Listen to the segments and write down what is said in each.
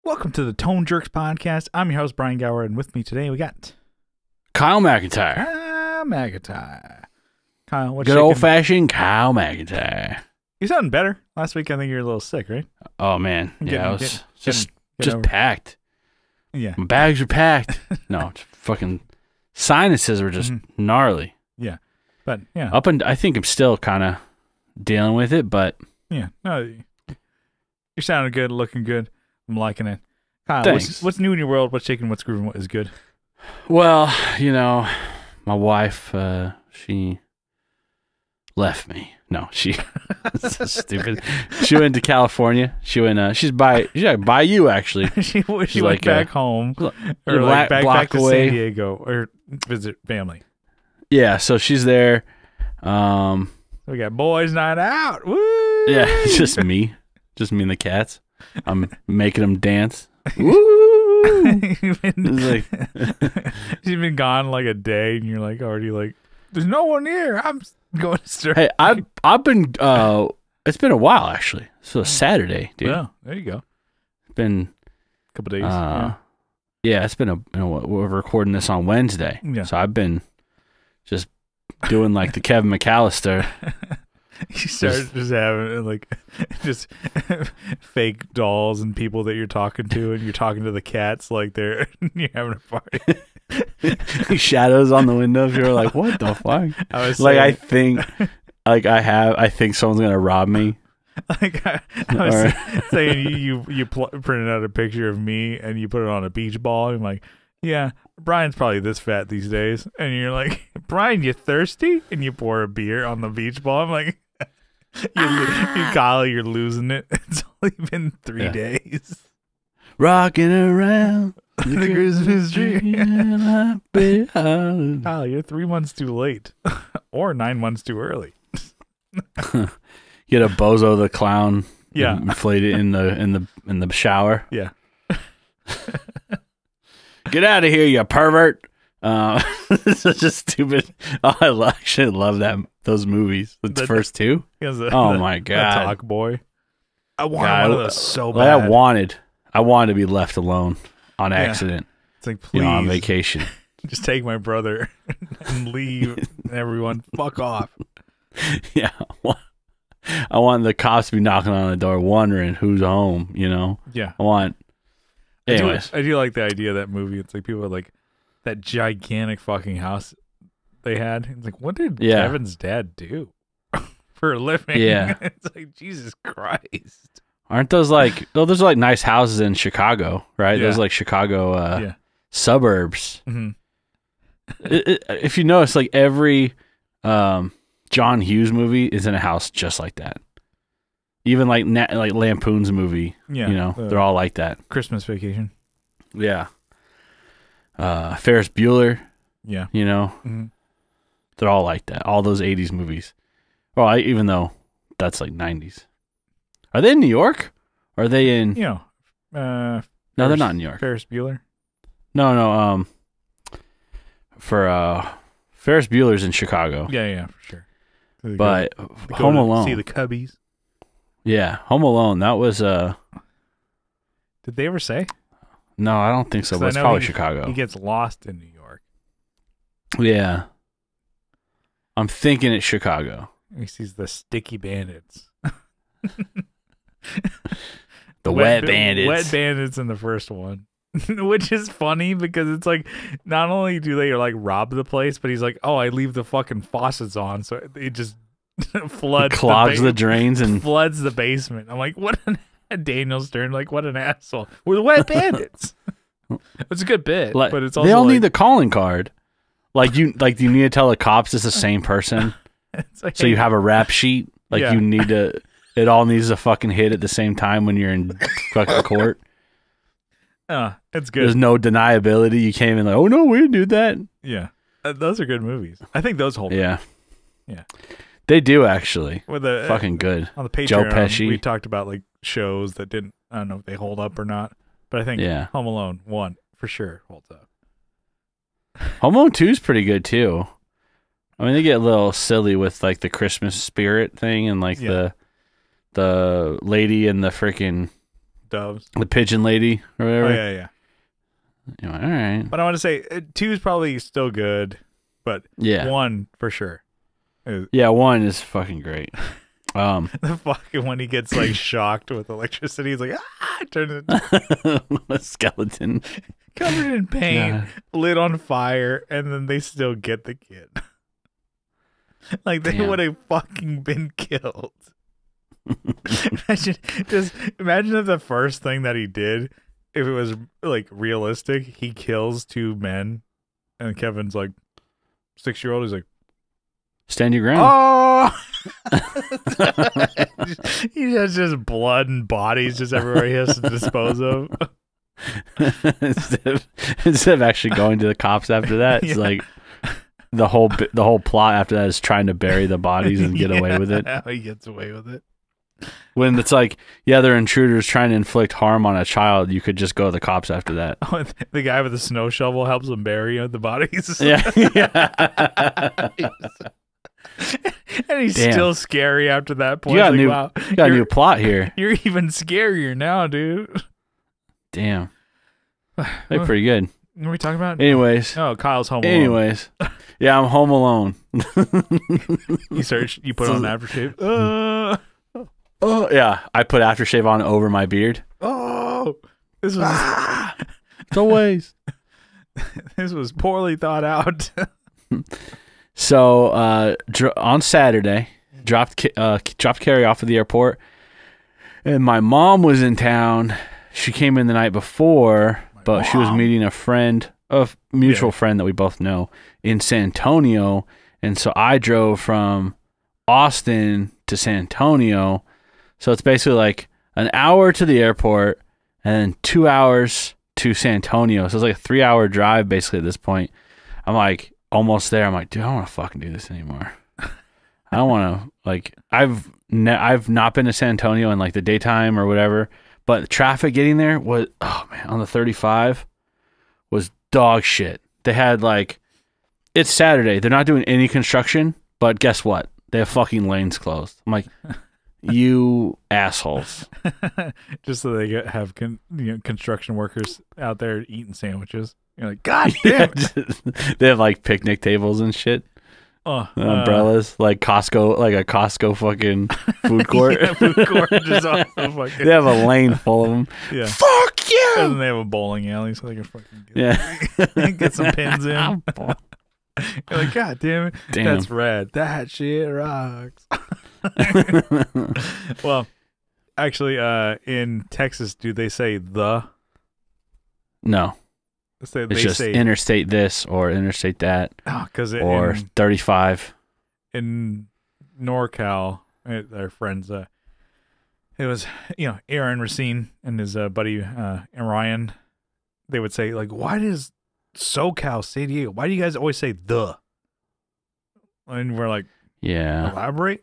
Welcome to the Tone Jerks podcast. I'm your host, Brian Gower, and with me today we got Kyle McIntyre. Kyle McIntyre. Kyle, what's Good shaking? old-fashioned Kyle McIntyre. You sounding better. Last week I think you were a little sick, right? Oh, man. I was just packed. Yeah. My bags were packed. No, fucking sinuses were just gnarly. Yeah. But, yeah. I think I'm still kind of dealing with it, but... Yeah. No, you're sounding good, looking good. I'm liking it. Kyle, thanks. what's new in your world? What's shaking? What's grooving? What is good? Well, my wife, she left me. No, she... That's so stupid. She went to California. She's by you, actually. she went like back home. Or like back to San Diego or visit family. Yeah, so she's there. We got boys' night out. Woo! Yeah, it's just me and the cats. I'm making them dance. Woo! You've been gone like a day, and you're like already like, there's no one here. I'm going to start. Hey, I've been. It's been a while actually. So Saturday, dude. Yeah, there you go. It's been A couple days. Yeah, it's been we're recording this on Wednesday. Yeah. So I've been just doing like the Kevin McAllister. You started just having like just fake dolls and people that you're talking to, and you're talking to the cats like you're having a party. Shadows on the windows. You're like, what the fuck? I was like, saying, I think someone's gonna rob me. Like I was saying, you printed out a picture of me and you put it on a beach ball. I'm like, yeah, Brian's probably this fat these days, and you're like, Brian, you thirsty? And you pour a beer on the beach ball. I'm like, Kyle, you're losing it. It's only been 3 days. Rocking around the Christmas tree. Kyle, you're 3 months too late, or 9 months too early. Get a Bozo the Clown. Yeah, inflate it in the shower. Yeah. Get out of here, you pervert. This is just stupid. Oh, I actually love those movies. The first two. My god, Talk Boy. I wanted one of those so bad. I wanted to be left alone on accident. It's like, please, on vacation. Just take my brother and leave. Everyone, fuck off. Yeah, I want the cops to be knocking on the door, wondering who's home. Yeah, I want. Anyways, I do like the idea of that movie. It's like people are like that gigantic fucking house they had. It's like, what did Kevin's dad do for a living? Yeah, it's like, Jesus Christ. Aren't those like? Oh, those are like nice houses in Chicago, right? Yeah. Those like Chicago suburbs. Mm-hmm. If you notice, like every John Hughes movie is in a house just like that. Even like Lampoon's movie, they're all like that. Christmas Vacation. Yeah. Ferris Bueller. Yeah. They're all like that. All those 80s movies. Well, even though that's like 90s. Are they in New York? Or are they in... No, they're not in New York. Ferris Bueller? No. For Ferris Bueller's in Chicago. Yeah, for sure. But Home Alone. See the Cubbies. Yeah, Home Alone. That was Did they ever say? No, I don't think so. But it's probably Chicago. He gets lost in New York. Yeah, I'm thinking it's Chicago. He sees the sticky bandits. The wet bandits. Wet bandits in the first one. Which is funny because it's like, not only do they like rob the place, but he's like, oh, I leave the fucking faucets on, so it just clogs the drains and floods the basement. I'm like, what Daniel Stern, like, what an asshole. We're the wet bandits. It's a good bit, but it's also they all need the calling card. Like you need to tell the cops it's the same person. Like, so you have a rap sheet. Like you need to. It all needs to fucking hit at the same time when you're in fucking court. It's good. There's no deniability. You can't even like, oh no, we didn't do that. Yeah, those are good movies. I think those hold. Yeah, yeah, they do actually. With the fucking good on the Patreon. Joe Pesci. We talked about like shows that didn't. I don't know if they hold up or not, but I think Home Alone 1 for sure holds up. Home Alone 2 is pretty good too. I mean, they get a little silly with like the Christmas spirit thing and like the lady in the freaking doves. The pigeon lady or whatever. Oh yeah. You're like, all right. But I want to say 2 is probably still good, but 1 for sure. Yeah, 1 is fucking great. The fucking when he gets like shocked with electricity, he's like, turns into a skeleton covered in paint, lit on fire, and then they still get the kid. Like they would have fucking been killed. Imagine if the first thing that he did, if it was like realistic, he kills 2 men, and Kevin's like 6-year-old. He's like, stand your ground. Oh, he has just blood and bodies just everywhere he has to dispose of. instead of actually going to the cops after that, it's like the whole plot after that is trying to bury the bodies and get away with it. How he gets away with it. When it's like, they're intruders trying to inflict harm on a child, you could just go to the cops after that. Oh, the guy with the snow shovel helps him bury the bodies. Yeah. And he's still scary after that point. You got, got a new plot here. You're even scarier now, dude. Damn. They're pretty good. What are we talking about? Anyways. Oh, Kyle's home alone. Anyways. Yeah, I'm home alone. You put on aftershave. Oh, yeah. I put aftershave on over my beard. Oh, this was it's always. This was poorly thought out. So on Saturday, dropped Carrie off at the airport, and my mom was in town. She came in the night before, but she was meeting a mutual friend that we both know in San Antonio, and so I drove from Austin to San Antonio. So it's basically like an hour to the airport and then 2 hours to San Antonio. So it's like a 3-hour drive basically at this point. I'm like almost there. I'm like, dude, I don't want to fucking do this anymore. I don't want to, like, I've not been to San Antonio in like the daytime or whatever, but the traffic getting there was, oh man, on the 35 was dog shit. They had like, it's Saturday. They're not doing any construction, but guess what? They have fucking lanes closed. I'm like, you assholes. Just so they have construction workers out there eating sandwiches. You're like, God damn it. They have like picnic tables and shit. Umbrellas, like Costco, like a Costco fucking food court. Yeah, food court just off the fucking... They have a lane full of them. Yeah. Fuck you! And then they have a bowling alley so they can fucking get some pins in. You're like, God damn it. Damn. That's rad. That shit rocks. Well, actually, in Texas, do they say the? No. They just say interstate this or interstate that. Oh, because or 35. In NorCal, our friends, it was, Aaron Racine and his buddy Ryan, they would say, like, why does SoCal, San Diego, why do you guys always say the? And we're like, yeah, elaborate.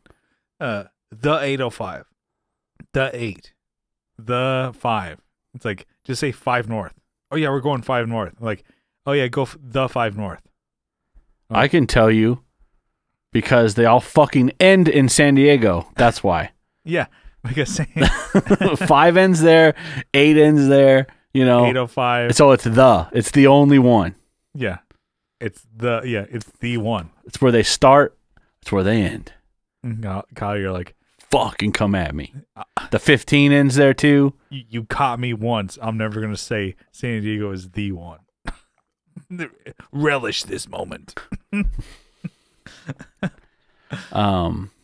The 805, the 8, the 5. It's like, just say 5 north. Oh yeah, we're going 5 north. Like, oh yeah, go the 5 north. Oh. I can tell you because they all fucking end in San Diego. That's why. Yeah, because 5 ends there, 8 ends there. 805. So it's the only one. Yeah, it's the one. It's where they start. It's where they end. Kyle, you're like, fucking come at me. The 15 ends there too. You caught me once. I'm never gonna say San Diego is the one. Relish this moment.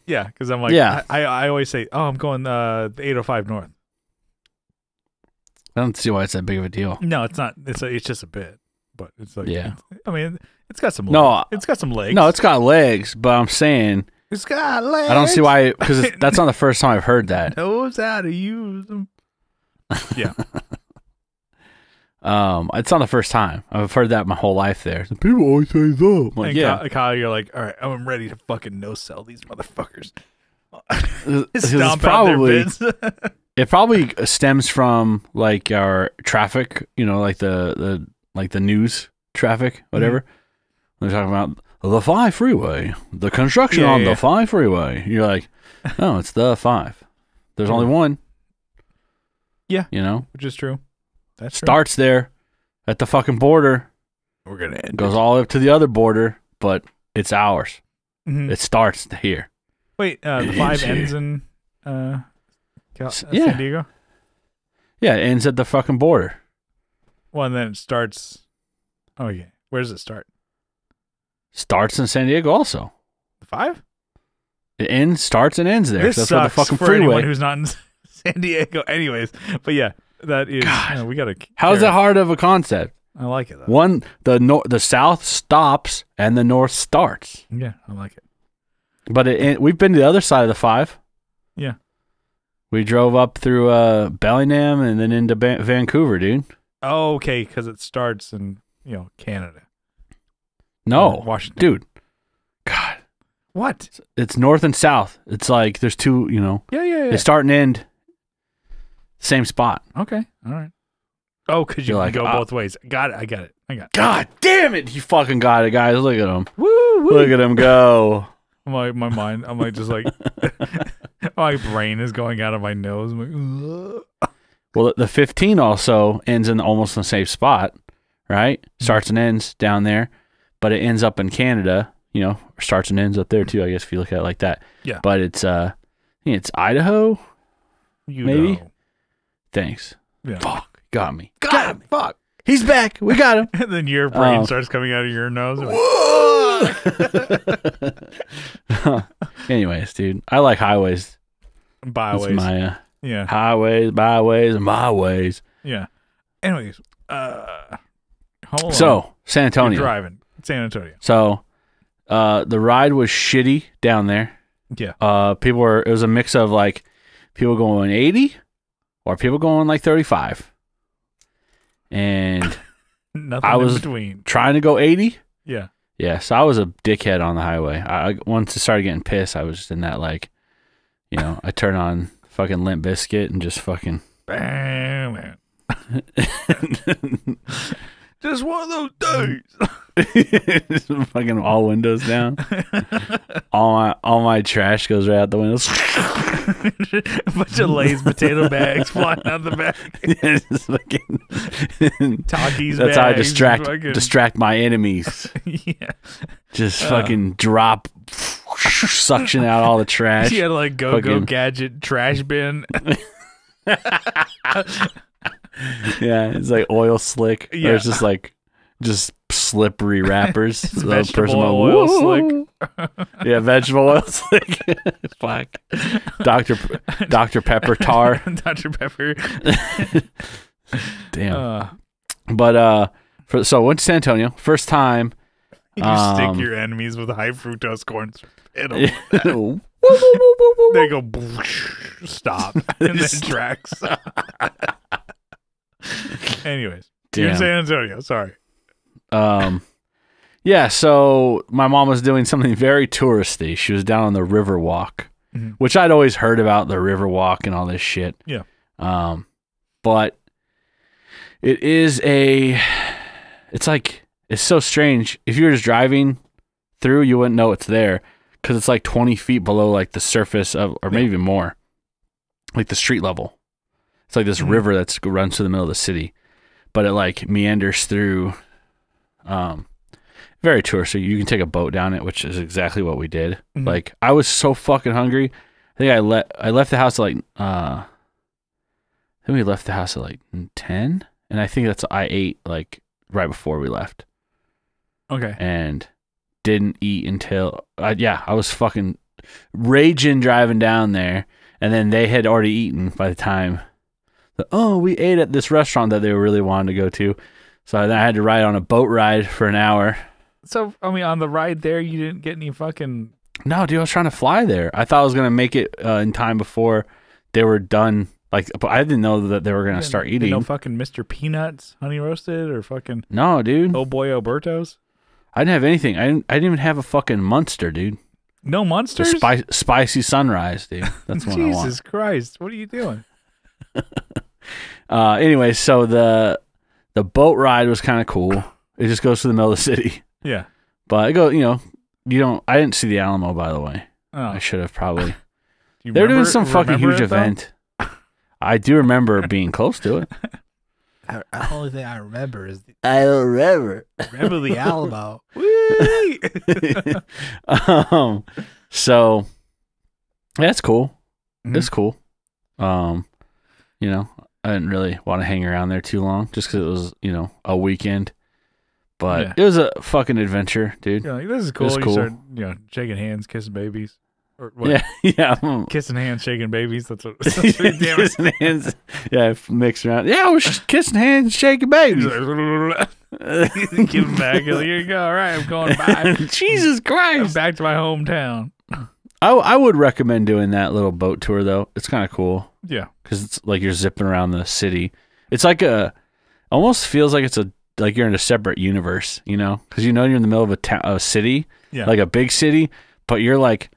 Yeah, because I'm like, I always say, oh, I'm going the 805 north. I don't see why it's that big of a deal. No, it's not. It's just a bit, but it's like, yeah. It's got some. It's got some legs. No, it's got legs, but I'm saying it's got legs. I don't see why, because that's not the first time I've heard that. Knows how to use them. Yeah. It's not the first time. I've heard that my whole life there. People always say that. I'm like, yeah. Kyle, you're like, all right, I'm ready to fucking no-sell these motherfuckers. Stomp out their bids. It probably stems from like our traffic, like the news traffic, whatever. Mm-hmm. They're talking about the 5 freeway, the construction on the 5 freeway. You're like, no, it's the 5. There's only one. Yeah. You know? Which is true. That's true. Starts there at the fucking border. We're going to end Goes all the way up to the other border, but it's ours. Mm-hmm. It starts here. Wait, the 5 ends in San Diego? Yeah, it ends at the fucking border. Well, and then it starts... Oh, yeah. Where does it start? Starts in San Diego also. The 5? It starts and ends there. This That's sucks what the fucking for freeway. anyone who's not in San Diego. Anyways, but yeah, that is... we got to... How's that hard of a concept? I like it, though. The south stops and the north starts. Yeah, I like it. But we've been to the other side of the 5. Yeah. We drove up through Bellingham and then into Vancouver, dude. Oh, okay, because it starts in, Canada. No, Washington. dude. God. What? It's north and south. It's like there's two, Yeah. They start and end same spot. Okay, all right. Oh, because you can go both ways. Got it. I got it. God damn it. You fucking got it, guys. Look at him. Woo! Look at him go. My mind, I'm like, just like, my brain is going out of my nose. I'm like, ugh. Well, the 15 also ends in almost the same spot, right? Starts and ends down there, but it ends up in Canada, starts and ends up there too, I guess, if you look at it like that. Yeah. But it's, it's Idaho, maybe? Thanks. Yeah. Fuck. Got me. Fuck. He's back. We got him. And then your brain starts coming out of your nose. Anyways, dude, I like highways. Byways. That's my, highways, byways, and my ways. Yeah. Anyways, hold on. So, San Antonio. You're driving. San Antonio. So, the ride was shitty down there. Yeah. It was a mix of like people going 80 or people going like 35. And Nothing I was in between. trying to go 80. Yeah. Yeah, so I was a dickhead on the highway. Once I started getting pissed, I was just in that like, I turn on fucking Limp Bizkit and just fucking bam, man. Just one of those days. Fucking all windows down. all my trash goes right out the windows. A bunch of Lay's potato bags flying out the back. Just fucking Talkies That's bags, how I fucking... distract my enemies. Yeah. Just fucking drop, suction out all the trash. She had like go gadget trash bin. Yeah, it's like oil slick. Yeah. There's just slippery wrappers. It's vegetable oil slick. Yeah, vegetable oil slick. Fuck. Dr. Pepper tar. Dr. Pepper. Damn. But so I went to San Antonio. First time. You stick your enemies with high fructose corn syrup. They go stop and then tracks. Anyways, you're in San Antonio. Sorry. Yeah. So my mom was doing something very touristy. She was down on the river walk, which I'd always heard about the river walk and all this shit. Yeah. But it's so strange. If you were just driving through, you wouldn't know it's there because it's like 20 feet below like the surface of, or maybe even more, like the street level. It's like this river that runs through the middle of the city, but it like meanders through. Very touristy. You can take a boat down it, which is exactly what we did. Like I was so fucking hungry. I think I left the house at like I think we left the house at like 10, and I think I ate like right before we left. Okay. And didn't eat until I was fucking raging driving down there, and then they had already eaten by the time. We ate at this restaurant that they really wanted to go to, so then I had to ride on a boat ride for an hour. So I mean, on the ride there, you didn't get any fucking. No, dude, I was trying to fly there. I thought I was gonna make it in time before they were done. Like, but I didn't know that they were gonna start eating. No fucking Mr. Peanuts, honey roasted, or fucking. No, dude. Oh boy, Alberto's. I didn't have anything. I didn't even have a fucking Munster, dude. No Munsters? Spicy sunrise, dude. That's what I want. Jesus Christ, what are you doing? Anyway, so the boat ride was kind of cool. It just goes to the middle of the city. Yeah. But I didn't see the Alamo, by the way. Oh. I should have probably. They're doing some fucking huge event. I do remember being close to it. The only thing I remember is I don't remember. remember the Alamo. Whee! So that's cool. Mhm. It's cool. You know, I didn't really want to hang around there too long just because it was, you know, a weekend. But Yeah. it was a fucking adventure, dude. You're like, this is cool. It's You cool. start, shaking hands, kissing babies. Or what? Yeah, yeah. Kissing hands, shaking babies. That's what damn it. Kissing hands. Yeah, mix around. Yeah, we're kissing hands, shaking babies. He's like, give him back. You're like, here you go. All right, I'm going back. Jesus I'm Christ. back to my hometown. I would recommend doing that little boat tour, though. It's kind of cool Yeah. because it's like you're zipping around the city. It's like almost feels like like you're in a separate universe, you know? Because you're in the middle of a city, Yeah. like a big city, but you're like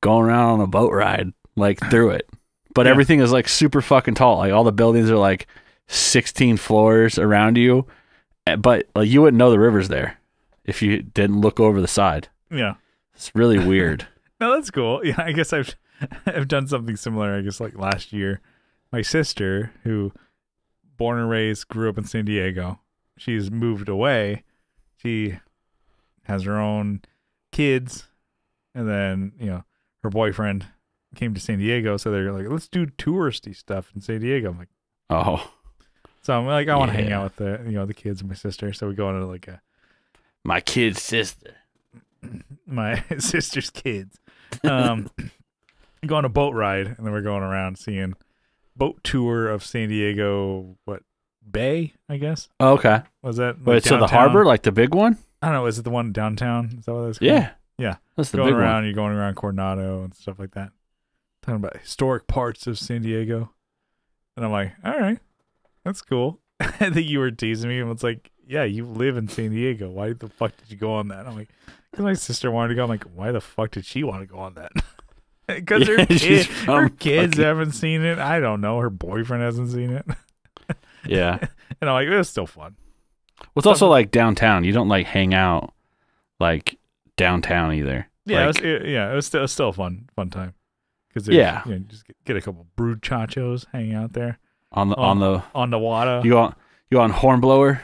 going around on a boat ride, like through it. But Yeah. everything is like super fucking tall. Like all the buildings are like 16 floors around you, but like you wouldn't know the river's there if you didn't look over the side. Yeah. It's really weird. No, that's cool. Yeah, I guess I've done something similar. I guess like last year, my sister, who born and raised, grew up in San Diego, she's moved away. She has her own kids, and then her boyfriend came to San Diego, so they're like, let's do touristy stuff in San Diego. I'm like, Oh, so I'm like, I want to hang Yeah. out with the kids and my sister, so we go into like my kid's sister. my sister's kids. Go on a boat ride, and then we're going around seeing boat tour of San Diego. What Bay? I guess Oh, okay. was that? Wait, so the downtown? harbor, like the big one? I don't know. Is it the one downtown? Is that what that's called? Yeah. Yeah. That's the Going big around, one. you're going around Coronado and stuff like that. Talking about historic parts of San Diego, and I'm like, all right, that's cool. I think you were teasing me, and it's like, yeah, you live in San Diego. Why the fuck did you go on that? I'm like, because my sister wanted to go. I'm like, why the fuck did she want to go on that? Because Yeah, she's her from kids fucking- haven't seen it. I don't know. Her boyfriend hasn't seen it. Yeah. And I'm like, it was still fun. Well, it's also like downtown. You don't like hang out like downtown either. Yeah, Like, it was still a fun time. Because Yeah. just get a couple brewed chachos hanging out there on the on the water. you on Hornblower?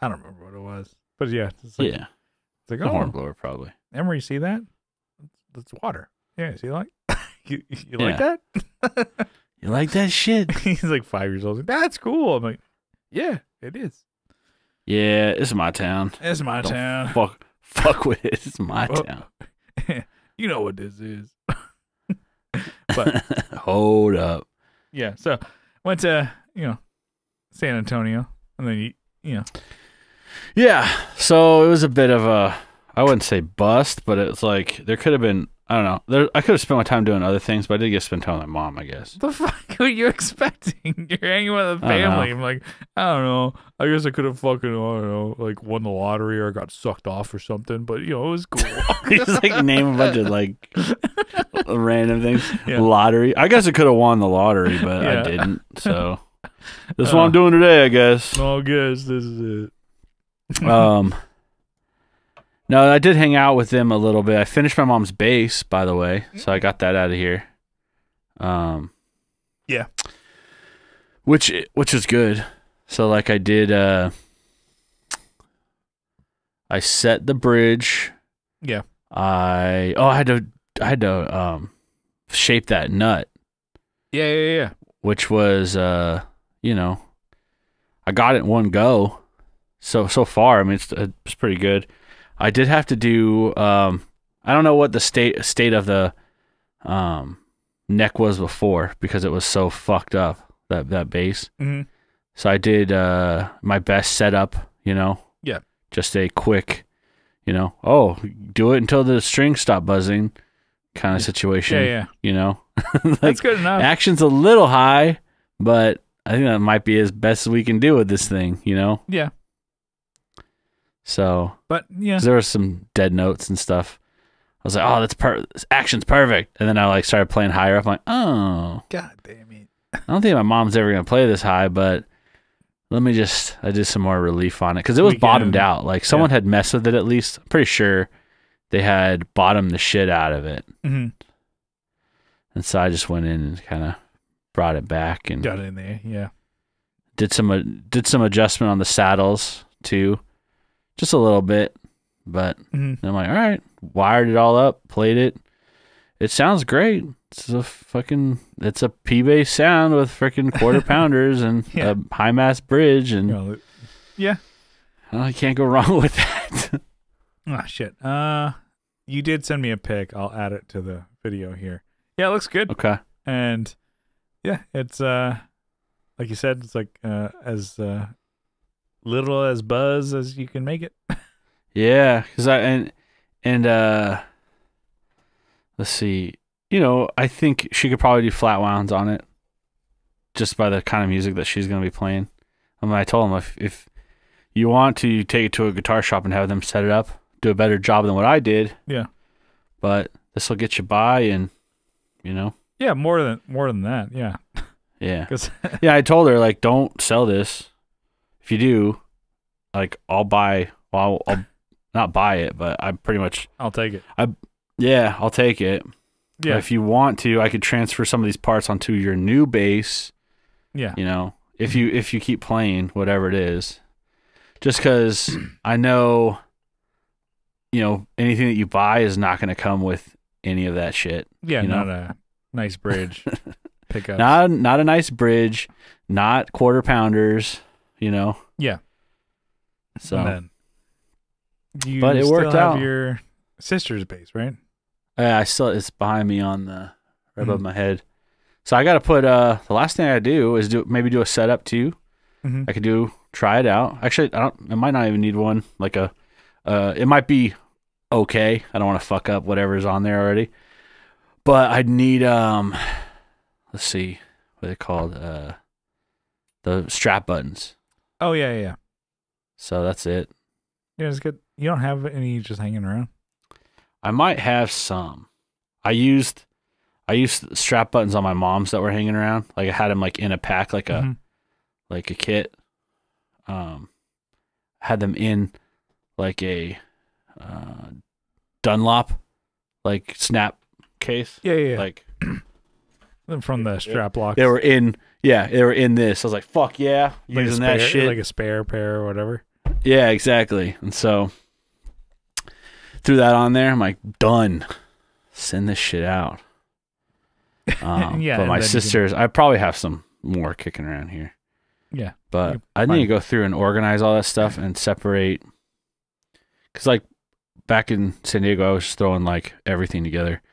I don't remember what it was, but yeah, it's like, Yeah. it's like, The oh, Hornblower probably. Emery, see that? That's water. Yeah, see like you like Yeah. that? You like that shit? He's like 5 years old. He's like, that's cool. I'm like, yeah, it is. Yeah, it's my town. It's my Don't town. Fuck with it. It's my Oh. town. You know what this is. But Hold up. yeah, so went to San Antonio, and then Yeah. So it was a bit of a, I wouldn't say bust, but it's like there could have been, I don't know. I could have spent my time doing other things, but I did get to spend time with my mom, I guess. the fuck were you expecting? You're hanging with a I don't family. know. I'm like, I don't know. I guess I could have fucking, I don't know, like won the lottery or got sucked off or something. But it was cool. Just like name a bunch of like random things. Yeah. Lottery. I guess I could have won the lottery, but Yeah. I didn't. So that's what I'm doing today, I guess. I guess this is it. No, I did hang out with them a little bit. I finished my mom's bass, by the way, so I got that out of here. Yeah. Which is good. So like I did, I set the bridge. Yeah. I had to shape that nut, Yeah. which was I got it in one go. So far, I mean it's pretty good. I did have to do I don't know what the state of the neck was before because it was so fucked up, that bass. Mm-hmm. So I did my best setup, Yeah. just a quick, do it until the strings stop buzzing kind of situation. Yeah. Like, That's good enough. action's a little high, but I think that might be as best as we can do with this thing, Yeah. So But yeah. 'cause there were some dead notes and stuff. I was like, oh, this action's perfect. And then I like started playing higher up. I'm like, oh, God damn it. I don't think my mom's ever going to play this high, but I did some more relief on it because it was We can- bottomed out. Like someone had messed with it at least. I'm pretty sure they had bottomed the shit out of it. Mm-hmm. And so I just went in and kind of brought it back and got it in there. Yeah. did some adjustment on the saddles too, just a little bit. But I'm like, all right, wired it all up, played it. It sounds great. It's a P-bass sound with freaking quarter pounders and a high mass bridge, and yeah, you can't go wrong with that. Oh shit. You did send me a pic. I'll add it to the video here. Yeah, it looks good. Okay. And yeah, it's like you said, it's like as little as buzz as you can make it. Yeah, because let's see. I think she could probably do flat wounds on it, just by the kind of music that she's gonna be playing. I told him if you want to take it to a guitar shop and have them set it up, do a better job than what I did. Yeah. But this will get you by, and Yeah, more than that. Yeah. Yeah. Yeah, I told her, like, don't sell this. If you do, like, I'll not buy it, but I pretty much I'll take it. I'll take it. Yeah. But if you want to, I could transfer some of these parts onto your new bass. Yeah. If you keep playing whatever it is. Just because I know, anything that you buy is not going to come with any of that shit. Yeah, not a nice bridge pickup. Not a nice bridge, not quarter pounders, Yeah. So, but it worked out. Your sister's bass, right? Yeah, it's behind me on right above my head. So I got to put the last thing I do is maybe do a setup too. I could try it out. Actually, I might not even need one. Like it might be okay. I don't want to fuck up whatever's on there already. But I'd need let's see, what are they called? The strap buttons. Oh yeah. So that's it. Yeah, it's good. You don't have any just hanging around? I might have some. I used strap buttons on my mom's that were hanging around. Like I had them like in a pack, like a kit. Had them in like a Dunlop like snap case. Yeah. Like from the strap lock. They were in this. I was like, fuck yeah, like using that shit. Like a spare pair or whatever. Yeah, exactly. And so threw that on there. I'm like, done. Send this shit out. Yeah. But my sisters, I probably have some more kicking around here. Yeah. But I need to go through and organize all that stuff and separate. Because, like, back in San Diego, I was just throwing, like, everything together.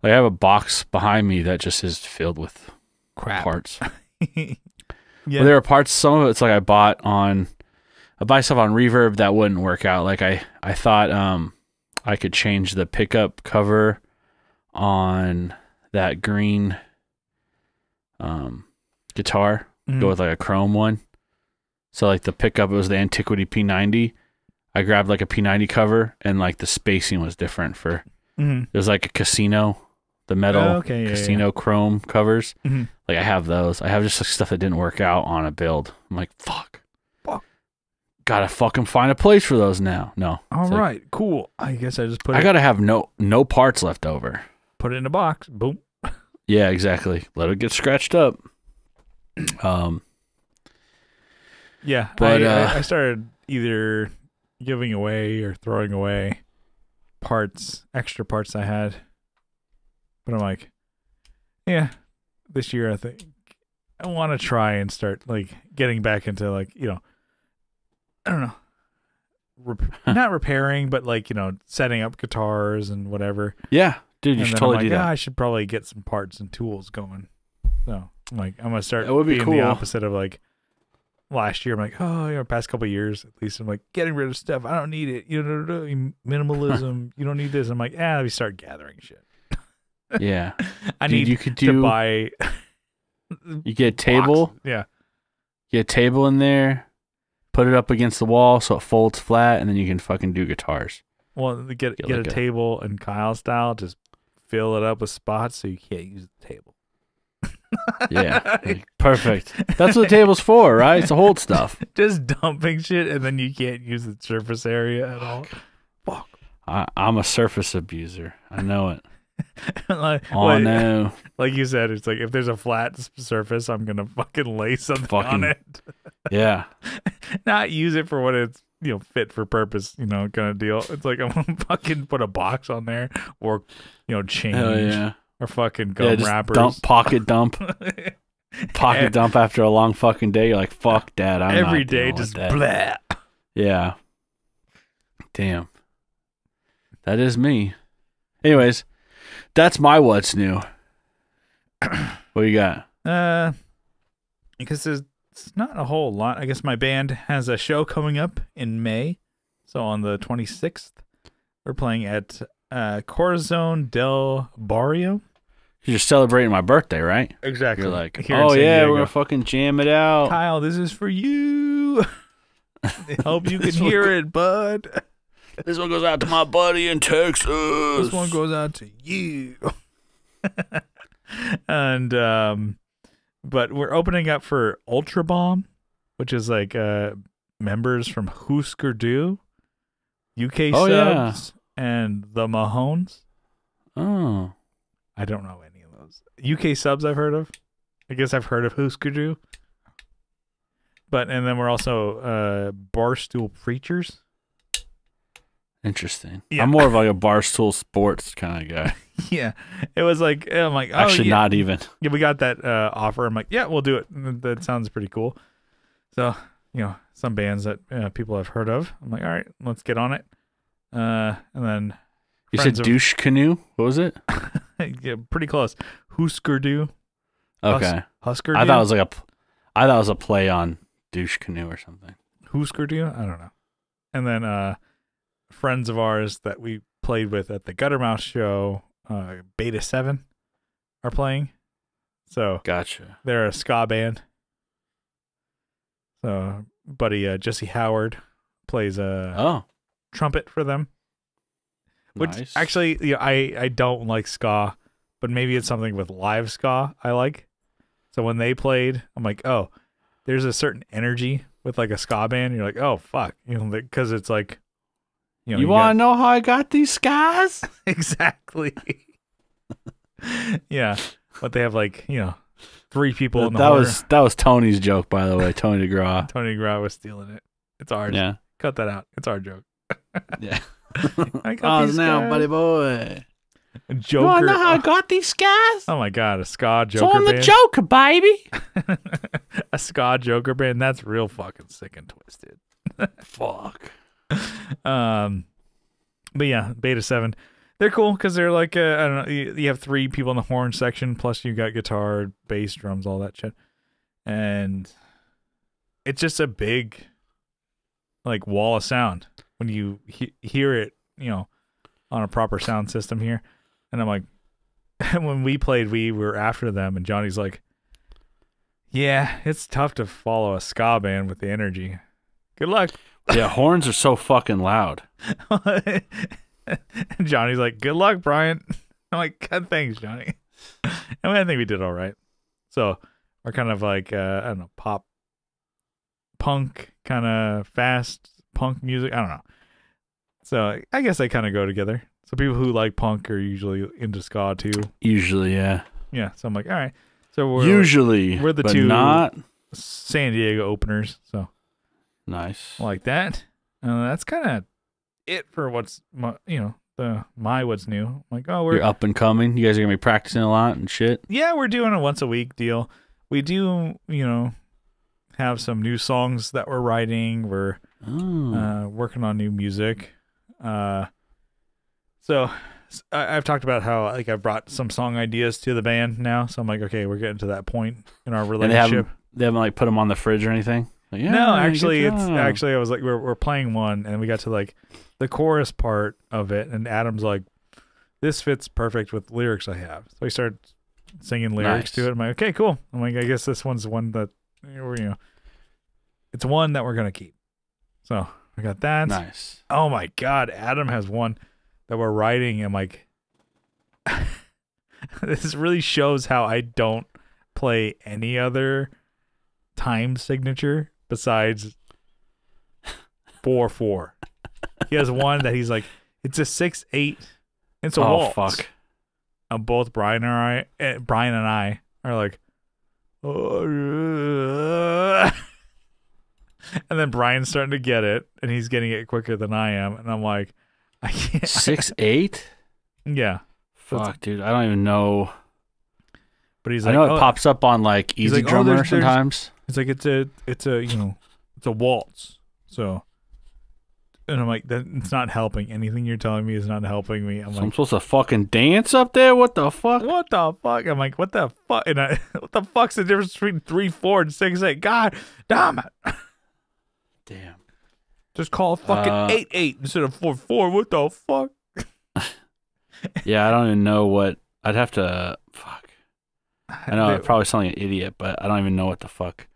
Like, I have a box behind me that just is filled with parts. Yeah. Well, there are parts, some of it's like I buy stuff on Reverb that wouldn't work out. Like, I thought I could change the pickup cover on that green guitar. Go with like a chrome one. So like the pickup, it was the Antiquity P90. I grabbed like a P90 cover, and like the spacing was different for. It was like a casino, the metal casino chrome covers. Like I have those. I have just like stuff that didn't work out on a build. I'm like, fuck. Gotta fucking find a place for those now. No. All right, cool. I guess I just put. I gotta have no parts left over. Put it in a box. Boom. Yeah, exactly. Let it get scratched up. Yeah, but I started either giving away or throwing away extra parts I had. But I'm like, yeah, this year I think I want to try and start like getting back into like, I don't know, not repairing, but like, setting up guitars and whatever. Yeah, dude, you should totally do that. I should probably get some parts and tools going. So I'm like, I'm gonna start being the opposite of like last year. I'm like, past couple of years at least. I'm like getting rid of stuff. I don't need it. Minimalism. You don't need this. I'm like, let me start gathering shit. Yeah, you could to buy. You get a table. Box. Yeah, get a table in there. Put it up against the wall so it folds flat, and then you can fucking do guitars. Well, get a table in Kyle style. Just fill it up with spots so you can't use the table. Yeah, perfect. That's what the table's for, right? It's to hold stuff. Just dumping shit, and then you can't use the surface area at all. Fuck. I'm a surface abuser. I know it. Oh no. Like you said, it's like if there's a flat surface, I'm gonna fucking lay something on it. Yeah. Not use it for what it's fit for purpose, kind of deal. It's like I'm gonna fucking put a box on there or change or fucking gum wrappers. Pocket dump after a long fucking day. You're like, fuck that. I'm every not day just blah. Yeah. Damn. That is me. Anyways, that's my what's new. What you got? Because it's not a whole lot. I guess my band has a show coming up in May. So on the 26th, we're playing at Corazon del Barrio. You're celebrating my birthday, right? Exactly. You're like, oh yeah, we're gonna fucking jam it out. Kyle, this is for you. I hope you can hear it, bud. This one goes out to my buddy in Texas. This one goes out to you. And but we're opening up for Ultra Bomb, which is like members from Husker Du, UK Subs, and the Mahones. Oh, I don't know any of those. UK Subs I've heard of. I guess I've heard of Husker Du. And then we're also Barstool Preachers. Interesting. Yeah. I'm more of like a Barstool Sports kind of guy. Yeah. It was like, I'm like, oh, actually, not even. Yeah, we got that offer. I'm like, yeah, we'll do it. That sounds pretty cool. So, some bands that people have heard of. I'm like, all right, let's get on it. And then you said Douche Canoe? What was it? Yeah, pretty close. Husker Du. Okay. Husker Du? I thought it was a play on Douche Canoe or something. Husker Du? I don't know. And then friends of ours that we played with at the Guttermouth show, Beta 7, are playing. So gotcha. They're a ska band. So buddy Jesse Howard plays trumpet for them. Which nice. actually, I don't like ska, but maybe it's something with live ska I like. So when they played, I'm like, oh, there's a certain energy with like a ska band. You're like, oh fuck, because it's like, you want to know how I got these skies? Exactly. Yeah, but they have like 3 people in the horn. That was Tony's joke, by the way. Tony DeGraw. Tony DeGraw was stealing it. It's ours. Yeah, cut that out. It's our joke. Yeah. Oh, now, buddy boy. Joker. You want to know how I got these skies? Oh my god, a ska Joker band. So I'm band. the Joker, baby. A ska Joker band. That's real fucking sick and twisted. Fuck. But yeah, Beta 7, they're cool because they're like I don't know. You have 3 people in the horn section, plus you got guitar, bass, drums, all that shit, and it's just a big like wall of sound when you hear it, on a proper sound system here. And I'm like, when we played, we were after them, and Johnny's like, yeah, it's tough to follow a ska band with the energy. Good luck. Yeah, horns are so fucking loud. Johnny's like, good luck, Brian. I'm like, God, thanks, Johnny. I think we did all right. So we're kind of like, I don't know, pop, punk, kind of fast punk music. I don't know. So I guess they kind of go together. So people who like punk are usually into ska too. Usually, yeah. Yeah. So I'm like, all right. So we're the but 2 not San Diego openers. So nice. Like that. That's kind of it for what's my what's new. I'm like, oh, you're up and coming. You guys are gonna be practicing a lot and shit. Yeah, we're doing a once a week deal. We do, have some new songs that we're writing. We're working on new music. So I've talked about how like I've brought some song ideas to the band now. So I'm like, okay, we're getting to that point in our relationship. They haven't like put them on the fridge or anything. Like, yeah, no, actually, I was like, we're playing one, and we got to like the chorus part of it, and Adam's like, this fits perfect with lyrics I have. So he started singing lyrics to it. I'm like, okay, cool. I'm like, I guess this one's one that it's one that we're gonna keep. So I got that. Nice. Oh my god, Adam has one that we're writing. I'm like, this really shows how I don't play any other time signature besides 4/4. He has one that he's like, it's a 6/8. It's a waltz. Fuck. both Brian and I are like, oh, and then Brian's starting to get it, and he's getting it quicker than I am, and I'm like, I can't. 6'8"? Yeah. Fuck, dude, I don't even know. But he's I like, know it pops up on like Easy Drummer sometimes. It's like it's a it's a waltz. So, and I'm like, that it's not helping. Anything you're telling me is not helping me. I'm I'm supposed to fucking dance up there? What the fuck? What the fuck? I'm like, what the fuck? And what the fuck's the difference between 3/4 and 6/8? God damn it! Damn. Just call it fucking 8/8 instead of 4/4. What the fuck? Yeah, I don't even know what I'd have to. Fuck. I know I probably sound like an idiot, but I don't even know what the fuck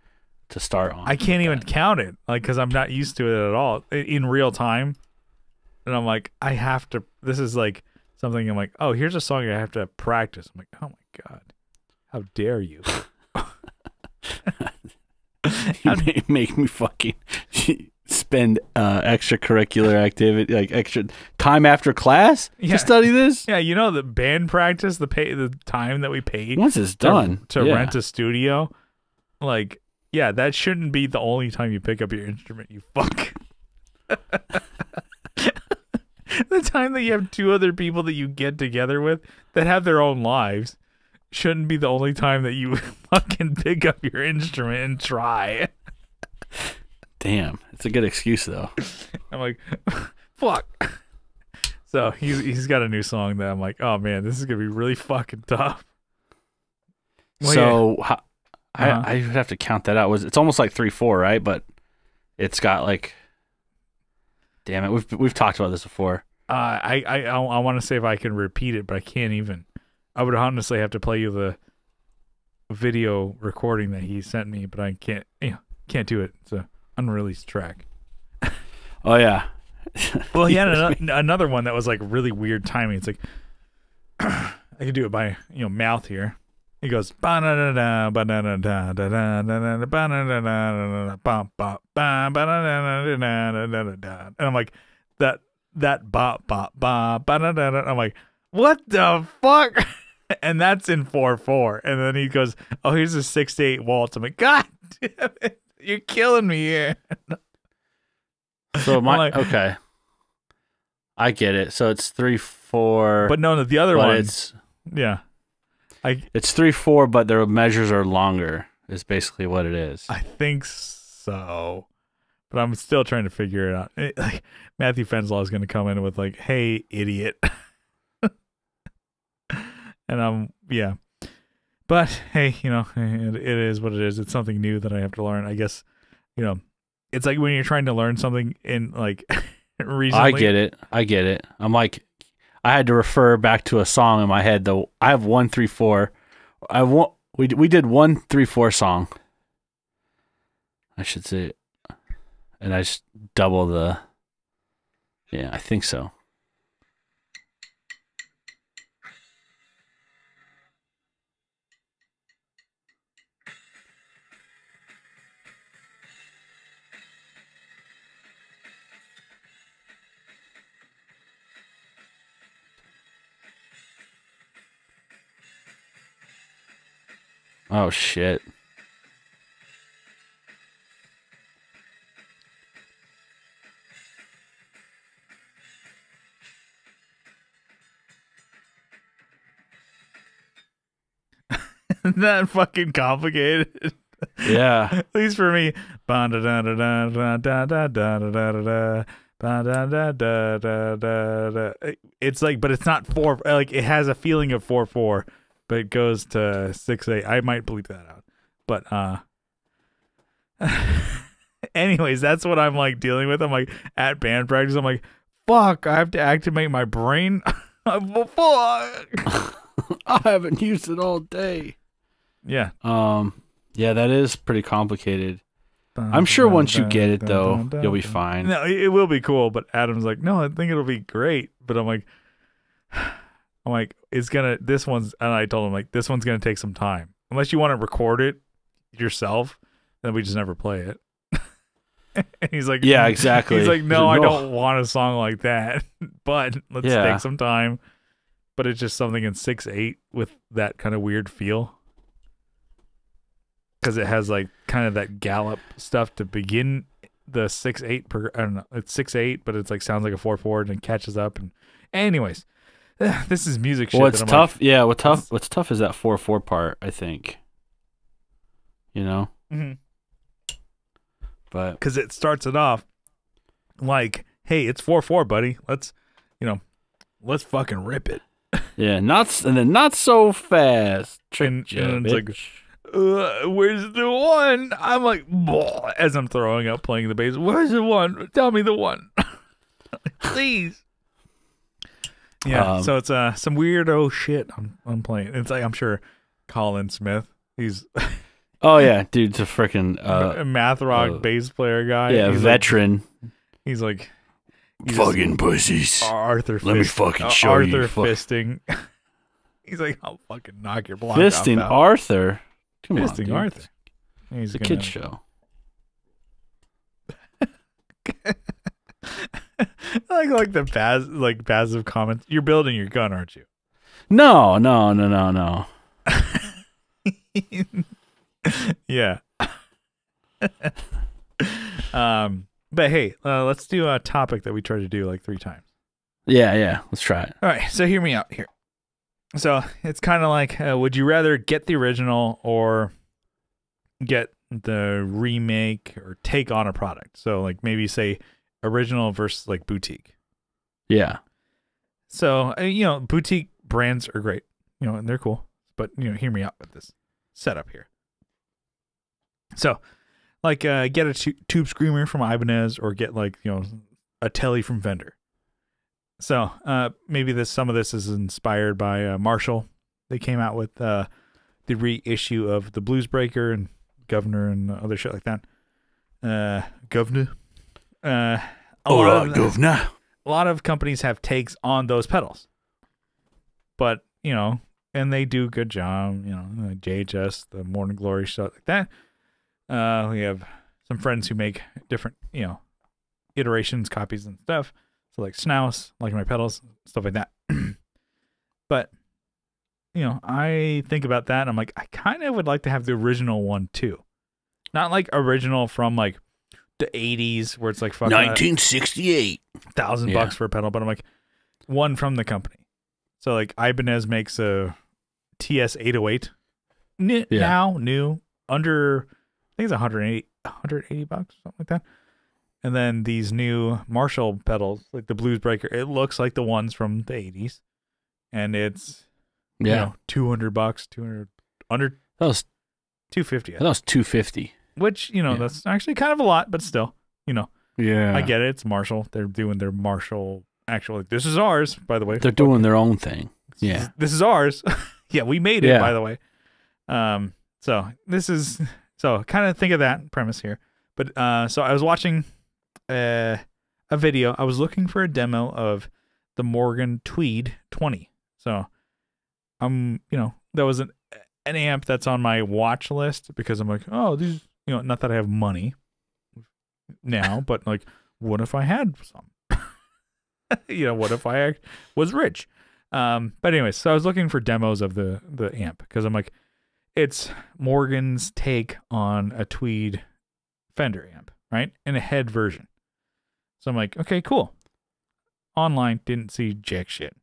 to start on. I can't even count it, like, because I'm not used to it at all in real time. And I'm like, I have to. This is like something. I'm like, oh, here's a song I have to practice. I'm like, oh my god, how dare you? You make me fucking spend extracurricular activity, like extra time after class to study this. Yeah, you know the band practice, the time that we paid once it's done to rent a studio. Like, yeah, that shouldn't be the only time you pick up your instrument. You fuck. The time that you have two other people that you get together with that have their own lives shouldn't be the only time that you fucking pick up your instrument and try. Damn, it's a good excuse though. I'm like, fuck. So he's got a new song that I'm like, oh man, this is gonna be really fucking tough. Well, so I would have to count that out. It's almost like 3/4, right? But it's got like, damn it, we've talked about this before. I want to say if I can repeat it, but I can't even. I would honestly have to play you the video recording that he sent me, but I can't do it. It's a unreleased track. Oh yeah. Well, he had another one that was like really weird timing. It's like I can do it by mouth here. He goes and I'm like that bop bop bop. I'm like, what the fuck? And that's in 4/4. And then he goes, oh, here's a 6/8 waltz. I'm like, God damn it, you're killing me here. So okay, I get it. So it's 3/4, but no, the other one. It's 3/4, but their measures are longer. Is basically what it is. I think so, but I'm still trying to figure it out. Like Matthew Fenslaw is going to come in with like, "Hey, idiot," and but hey, it is what it is. It's something new that I have to learn. I guess, it's like when you're trying to learn something in like recently. I get it. I'm like, I had to refer back to a song in my head though. I have 1/3/4. We did 1/3/4 song. I should say, and I just double the. Yeah, I think so. Oh shit. Isn't that fucking complicated? Yeah. At least for me. It's like, but it's not 4. Like it has a feeling of 4/4. But it goes to 6/8. I might bleep that out. But anyways, that's what I'm like dealing with. I'm like at band practice. I'm like, fuck, I have to activate my brain. Fuck. I haven't used it all day. Yeah. Yeah, that is pretty complicated. I'm sure once you get it though, you'll be fine. No, it will be cool. But Adam's like, no, I think it'll be great. But I'm like, this one's, and I told him like, this one's gonna take some time. Unless you want to record it yourself, then we just never play it. And he's like, yeah, exactly. He's like, no, I don't want a song like that. But let's take some time. but it's just something in 6/8 with that kind of weird feel. Because it has like kind of that gallop stuff to begin the 6/8 I don't know, it's 6/8, but it's like sounds like a 4/4 and catches up. And anyways, this is music shit. What's tough? Yeah, what's tough is that 4/4 part, I think. You know? Mm-hmm. But because it starts it off like, hey, it's 4/4, buddy. Let's fucking rip it. Yeah, not so fast. And it's like, where's the one? I'm like, as I'm throwing up playing the bass. Where's the one? Tell me the one, please. Yeah, so it's some weirdo shit I'm playing. It's like I'm sure Colin Smith. He's oh yeah, dude, it's a freaking a math rock bass player guy. Yeah, he's veteran. He's fucking pussies. Arthur. Let me fucking show you. Arthur fisting. He's like, I'll fucking knock your block fisting off. Arthur. Come on, Fisting dude. Arthur. It's a kid's show. I like the passive comments. You're building your gun, aren't you? No. Yeah. But hey, let's do a topic that we tried to do like 3 times. Yeah. Let's try it. All right, so hear me out here. So it's kind of like, would you rather get the original or get the remake or take on a product? So like maybe say original versus like boutique. Yeah. So, boutique brands are great, and they're cool. But, hear me out with this setup here. So, like, get a tube screamer from Ibanez or get, like, a telly from Fender. So, maybe some of this is inspired by Marshall. They came out with the reissue of the Blues Breaker and Governor and other shit like that. Governor. Governor. A lot of companies have takes on those pedals, but and they do a good job. Like JHS, the Morning Glory, stuff like that. We have some friends who make different, iterations, copies, and stuff. So like Schnauz, like my pedals, stuff like that. But I think about that, and I'm like, I kind of would like to have the original one too, not like original from like the 80s where it's like fucking 1968 $1,000 for a pedal, but I'm like one from the company. So like Ibanez makes a TS 808 now new under, I think it's 180 bucks, something like that. And then these new Marshall pedals, like the Blues Breaker, it looks like the ones from the 80s, and it's $200, 200 under. That was 250. That was 250. Which, that's actually kind of a lot, but still, Yeah. I get it. It's Marshall. They're doing their Marshall. Actually, this is ours, by the way. They're doing their own thing. Yeah. This is ours. Yeah, we made it, by the way. So kind of think of that premise here. But so I was watching a video. I was looking for a demo of the Morgan Tweed 20. So that was an amp that's on my watch list because I'm like, oh, these, not that I have money now, but like, what if I had some? What if I was rich? But anyways, so I was looking for demos of the amp because I'm like, it's Morgan's take on a Tweed Fender amp, right? In a head version. So I'm like, okay, cool. Online, didn't see jack shit.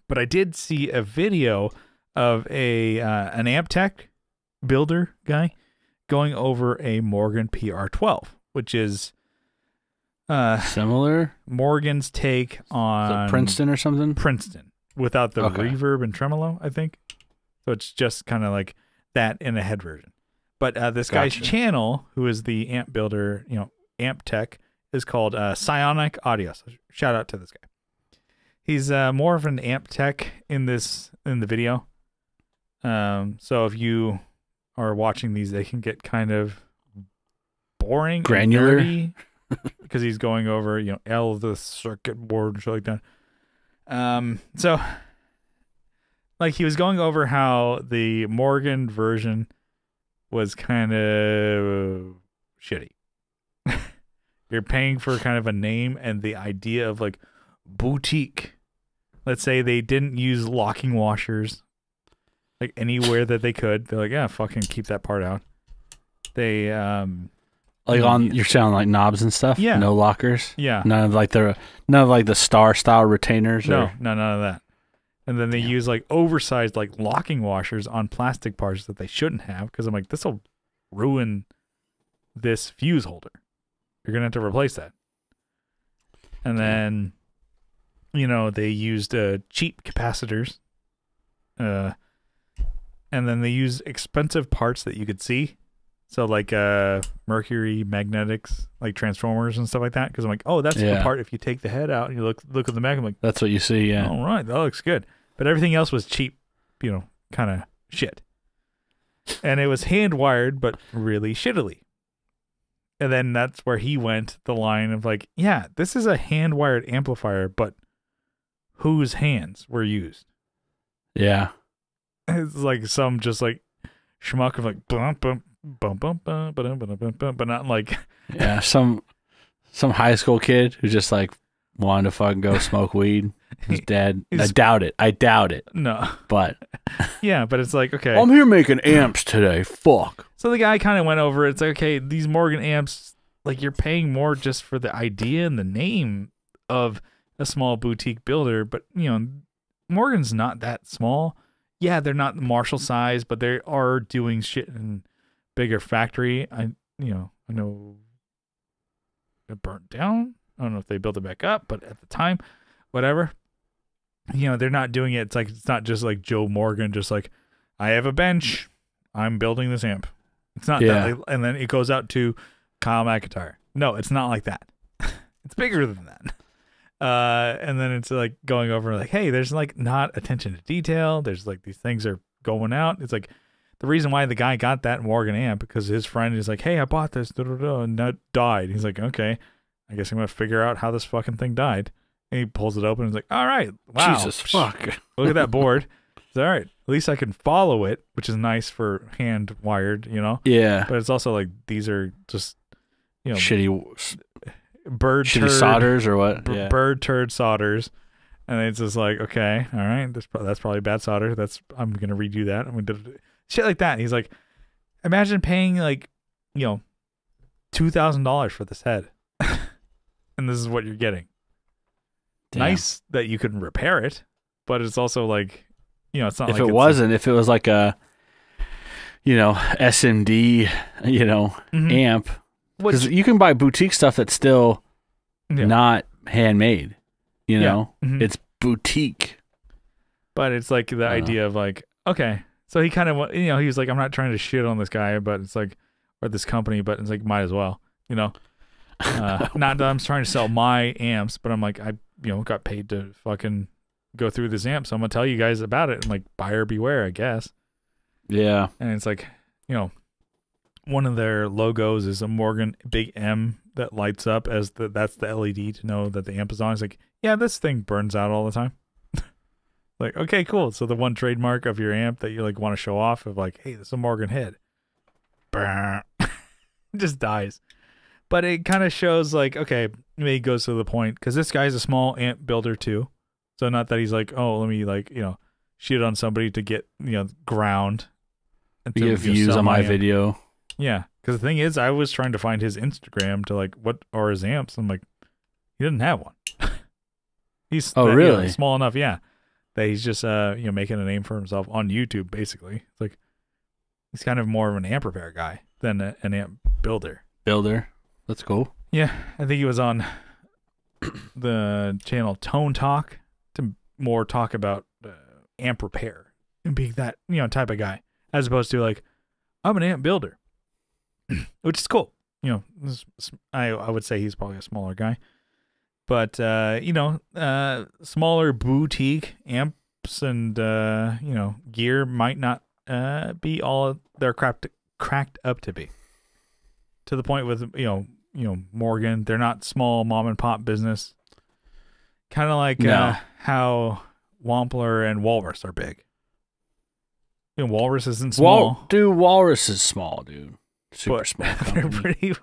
But I did see a video of an amp tech builder guy going over a Morgan PR12, which is similar Morgan's take on Princeton or something. Princeton without the reverb and tremolo, I think. So it's just kind of like that in a head version. But this guy's channel, who is the amp builder, amp tech, is called Psionic Audio. So shout out to this guy. He's more of an amp tech in the video. So if you are watching these, they can get kind of boring, granular, because he's going over, L the circuit board and shit like that. So like he was going over how the Morgan version was kind of shitty. You're paying for kind of a name and the idea of like boutique, let's say they didn't use locking washers like anywhere that they could. They're like, yeah, fucking keep that part out. They like on you're saying like knobs and stuff. Yeah. No lockers. Yeah. None of like the star style retainers. No, none of that. And then they use like oversized like locking washers on plastic parts that they shouldn't have, because I'm like, this will ruin this fuse holder. You're gonna have to replace that. And then, they used cheap capacitors. And then they use expensive parts that you could see. So like mercury magnetics, like transformers and stuff like that. Because I'm like, oh, that's the part. If you take the head out and you look at the back, I'm like, that's what you see. Yeah. All right, that looks good. But everything else was cheap, kind of shit. And it was hand wired, but really shittily. And then that's where he went the line of like, yeah, this is a hand wired amplifier, but whose hands were used? Yeah. It's like some just like schmuck of like bum bum bum bum bum bum bum bum bum, but not like some high school kid who just like wanted to fucking go smoke weed. His dad. I doubt it. No. But yeah, but it's like, okay, I'm here making amps today. Fuck. So the guy kind of went over it. It's like, okay, these Morgan amps, like, you're paying more just for the idea and the name of a small boutique builder, but Morgan's not that small. Yeah, they're not Marshall size, but they are doing shit in bigger factory. I know it burnt down. I don't know if they built it back up, but at the time, whatever. They're not doing it. It's like, it's not just like Joe Morgan, just like, I have a bench, I'm building this amp. It's not that. And then it goes out to Kyle McIntyre. No, it's not like that. It's bigger than that. And then it's like going over like, hey, there's like not attention to detail. There's like these things are going out. It's like the reason why the guy got that Morgan amp, because his friend is like, hey, I bought this, and that died. He's like, okay, I guess I'm going to figure out how this fucking thing died. And he pulls it open and he's like, all right, wow. Jesus fuck. Look at that board. It's all right. At least I can follow it, which is nice for hand wired, Yeah. But it's also like, these are just, shitty bird shitty turd solders or what? Bird turd solders. And it's just like, okay, all right, that's probably bad solder. I'm going to redo that. I'm going to shit like that. And he's like, imagine paying like, $2,000 for this head. And this is what you're getting. Damn. Nice that you can repair it, but it's also like, it's not if like it wasn't, if it was like a, SMD, amp, because you can buy boutique stuff that's still not handmade, it's boutique. But it's like the idea of like, okay, so he kind of, he was like, I'm not trying to shit on this guy, but it's like, or this company, but it's like, might as well, not that I'm trying to sell my amps, but I'm like, I got paid to fucking go through this amp, so I'm gonna tell you guys about it. And like, buyer beware, I guess. Yeah. And it's like, one of their logos is a Morgan big M that lights up as that's the LED to know that the amp is on. It's like, yeah, this thing burns out all the time. Like, okay, cool. So the one trademark of your amp that you like want to show off of like, hey, this is a Morgan head. Just dies. But it kind of shows like, okay, maybe he goes to the point, because this guy's a small amp builder too. So not that he's like, oh, let me like, shit on somebody to get, ground. And to get views on my video. Yeah. Because the thing is, I was trying to find his Instagram to like, what are his amps? I'm like, he didn't have one. He's really small enough. Yeah. That he's just, making a name for himself on YouTube, basically. It's like, he's kind of more of an amp repair guy than an amp builder. That's cool. Yeah, I think he was on the channel Tone Talk to more talk about amp repair and being that type of guy, as opposed to like, I'm an amp builder, which is cool. I would say he's probably a smaller guy, but smaller boutique amps and gear might not be all they're cracked up to be. To the point with Morgan, they're not small mom and pop business. Kind of like how Wampler and Walrus are big. Walrus isn't small. Walrus is small, dude. Super small. They're pretty.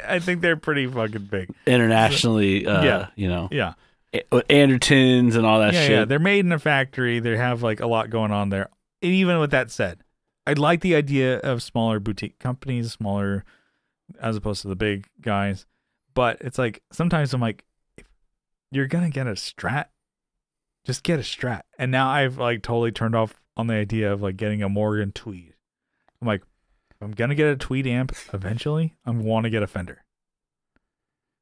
I think they're pretty fucking big internationally. Yeah. Andertons and all that shit. Yeah, they're made in a factory. They have like a lot going on there. And even with that said, I like the idea of smaller boutique companies, smaller as opposed to the big guys. But it's like sometimes I'm like, if you're gonna get a Strat, just get a Strat. And now I've like totally turned off on the idea of like getting a Morgan Tweed. I'm like, if I'm gonna get a Tweed amp eventually, I want to get a Fender.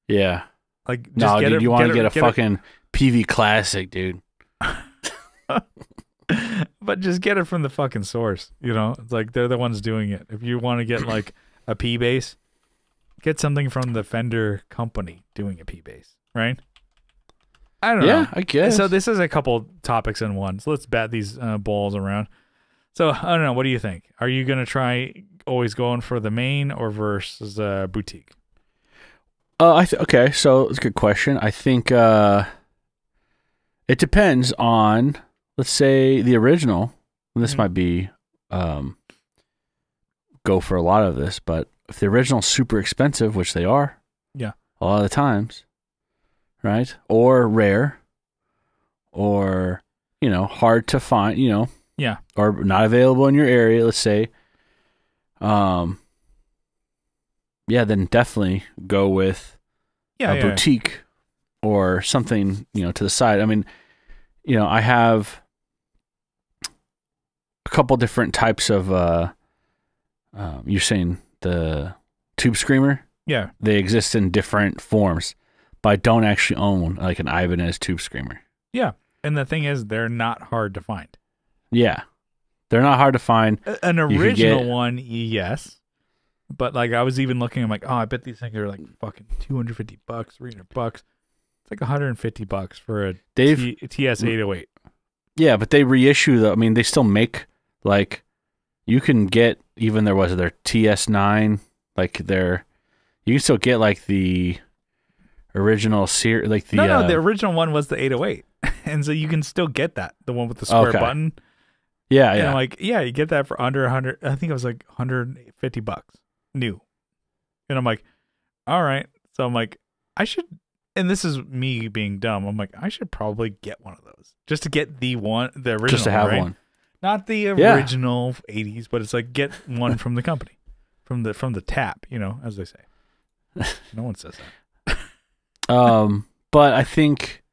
Yeah. Like, just no, get dude, it, you want to get a it. fucking PV Classic, dude. But just get it from the fucking source, you know? It's like they're the ones doing it. If you want to get like a P bass, get something from the Fender company doing a P bass, right? I don't know. Yeah, I guess. So this is a couple topics in one. So let's bat these balls around. So I don't know. What do you think? Are you going to try always going for the main or versus boutique? Okay, so it's a good question. I think it depends on, let's say, the original. This might be go for a lot of this, but if the original's super expensive, which they are, yeah, a lot of the times, right? Or rare, or hard to find, yeah, or not available in your area. Let's say, yeah, then definitely go with a boutique or something, to the side. I mean, I have a couple different types of, you're saying the Tube Screamer? Yeah. They exist in different forms, but I don't actually own like an Ibanez Tube Screamer. Yeah. And the thing is, they're not hard to find. Yeah. They're not hard to find. An original one, yes. But like I was even looking, I'm like, oh, I bet these things are like fucking $250, $300. It's like $150 for a TS 808. Yeah, but they reissue the. I mean, they still make like you can get even their TS9, like you can still get like the original series, like the the original one was the 808, and so you can still get that, the one with the square button. Yeah, and yeah. I'm like, yeah, you get that for under 100. I think it was like $150 new. And I'm like, all right. So I'm like, I should, and this is me being dumb. I'm like, I should probably get one of those just to get the original. Just to have right? one. Not the original 80s, but it's like get one from the company, from the tap, as they say. No one says that. But I think,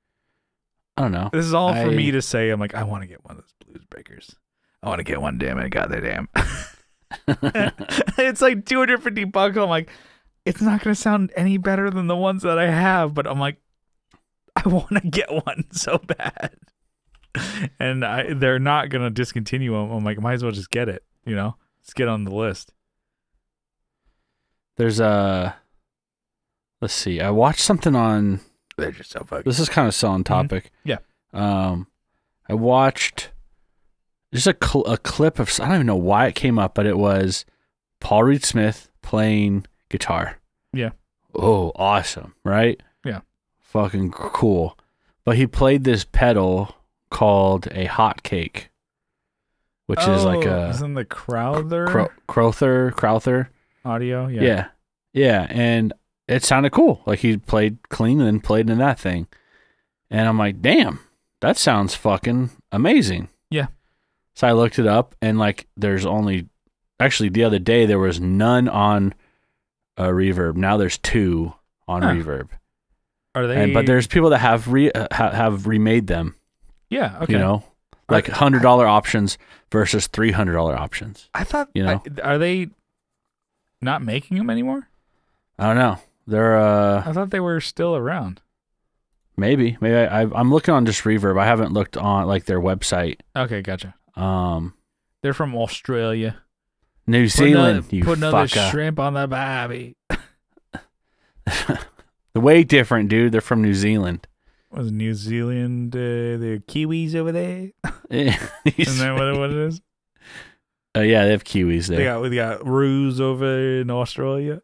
I don't know. This is all for me to say. I'm like, I want to get one of those Blues Breakers. I want to get one. Damn it, goddamn. It's like $250. I'm like, it's not gonna sound any better than the ones that I have, but I'm like, I want to get one so bad, and they're not gonna discontinue them. I'm like, might as well just get it. Let's get on the list. There's let's see. I watched something on. They're just so fucking. This is kind of so on topic. Yeah. I watched just a clip of. I don't even know why it came up, but it was Paul Reed Smith playing guitar. Yeah. Oh, awesome, right? Yeah. Fucking cool. But he played this pedal called a hot cake, which is like a. Isn't the Crowther? Crowther audio? Yeah. Yeah. Yeah. And it sounded cool. Like he played clean and then played in that thing. And I'm like, damn, that sounds fucking amazing. Yeah. So I looked it up and like there's only. Actually, the other day there was none on Reverb. Now there's 2 on Reverb. Are they? But there's people that have remade them. Yeah. Okay. Like $100 options versus $300 options. I thought. Are they not making them anymore? I don't know. They're. I thought they were still around. Maybe. I'm looking on just Reverb. I haven't looked on like their website. Okay, gotcha. They're from Australia. New Zealand, you put another fucker. shrimp on the barbie. They're way different, dude. They're from New Zealand. Was New Zealand the Kiwis over there? Isn't that what it is? Yeah, they have Kiwis there. We got Roos over in Australia.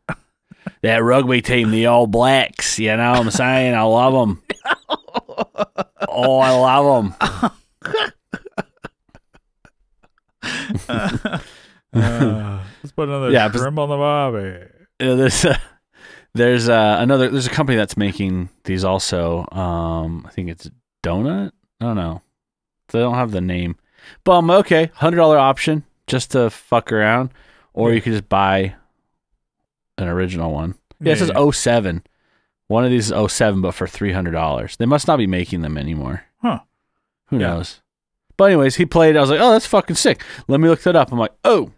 That rugby team, the All Blacks. You know what I'm saying? I love them. Oh, I love them. Let's put another shrimp on the barbie. There's a company that's making these also. I think it's Donut. I don't know. They don't have the name. But I'm okay. $100 option just to fuck around, or you could just buy an original one. Yeah, it says 07. One of these is 07, but for $300. They must not be making them anymore. Huh. Who knows? But anyways, he played. I was like, oh, that's fucking sick. Let me look that up. I'm like, oh,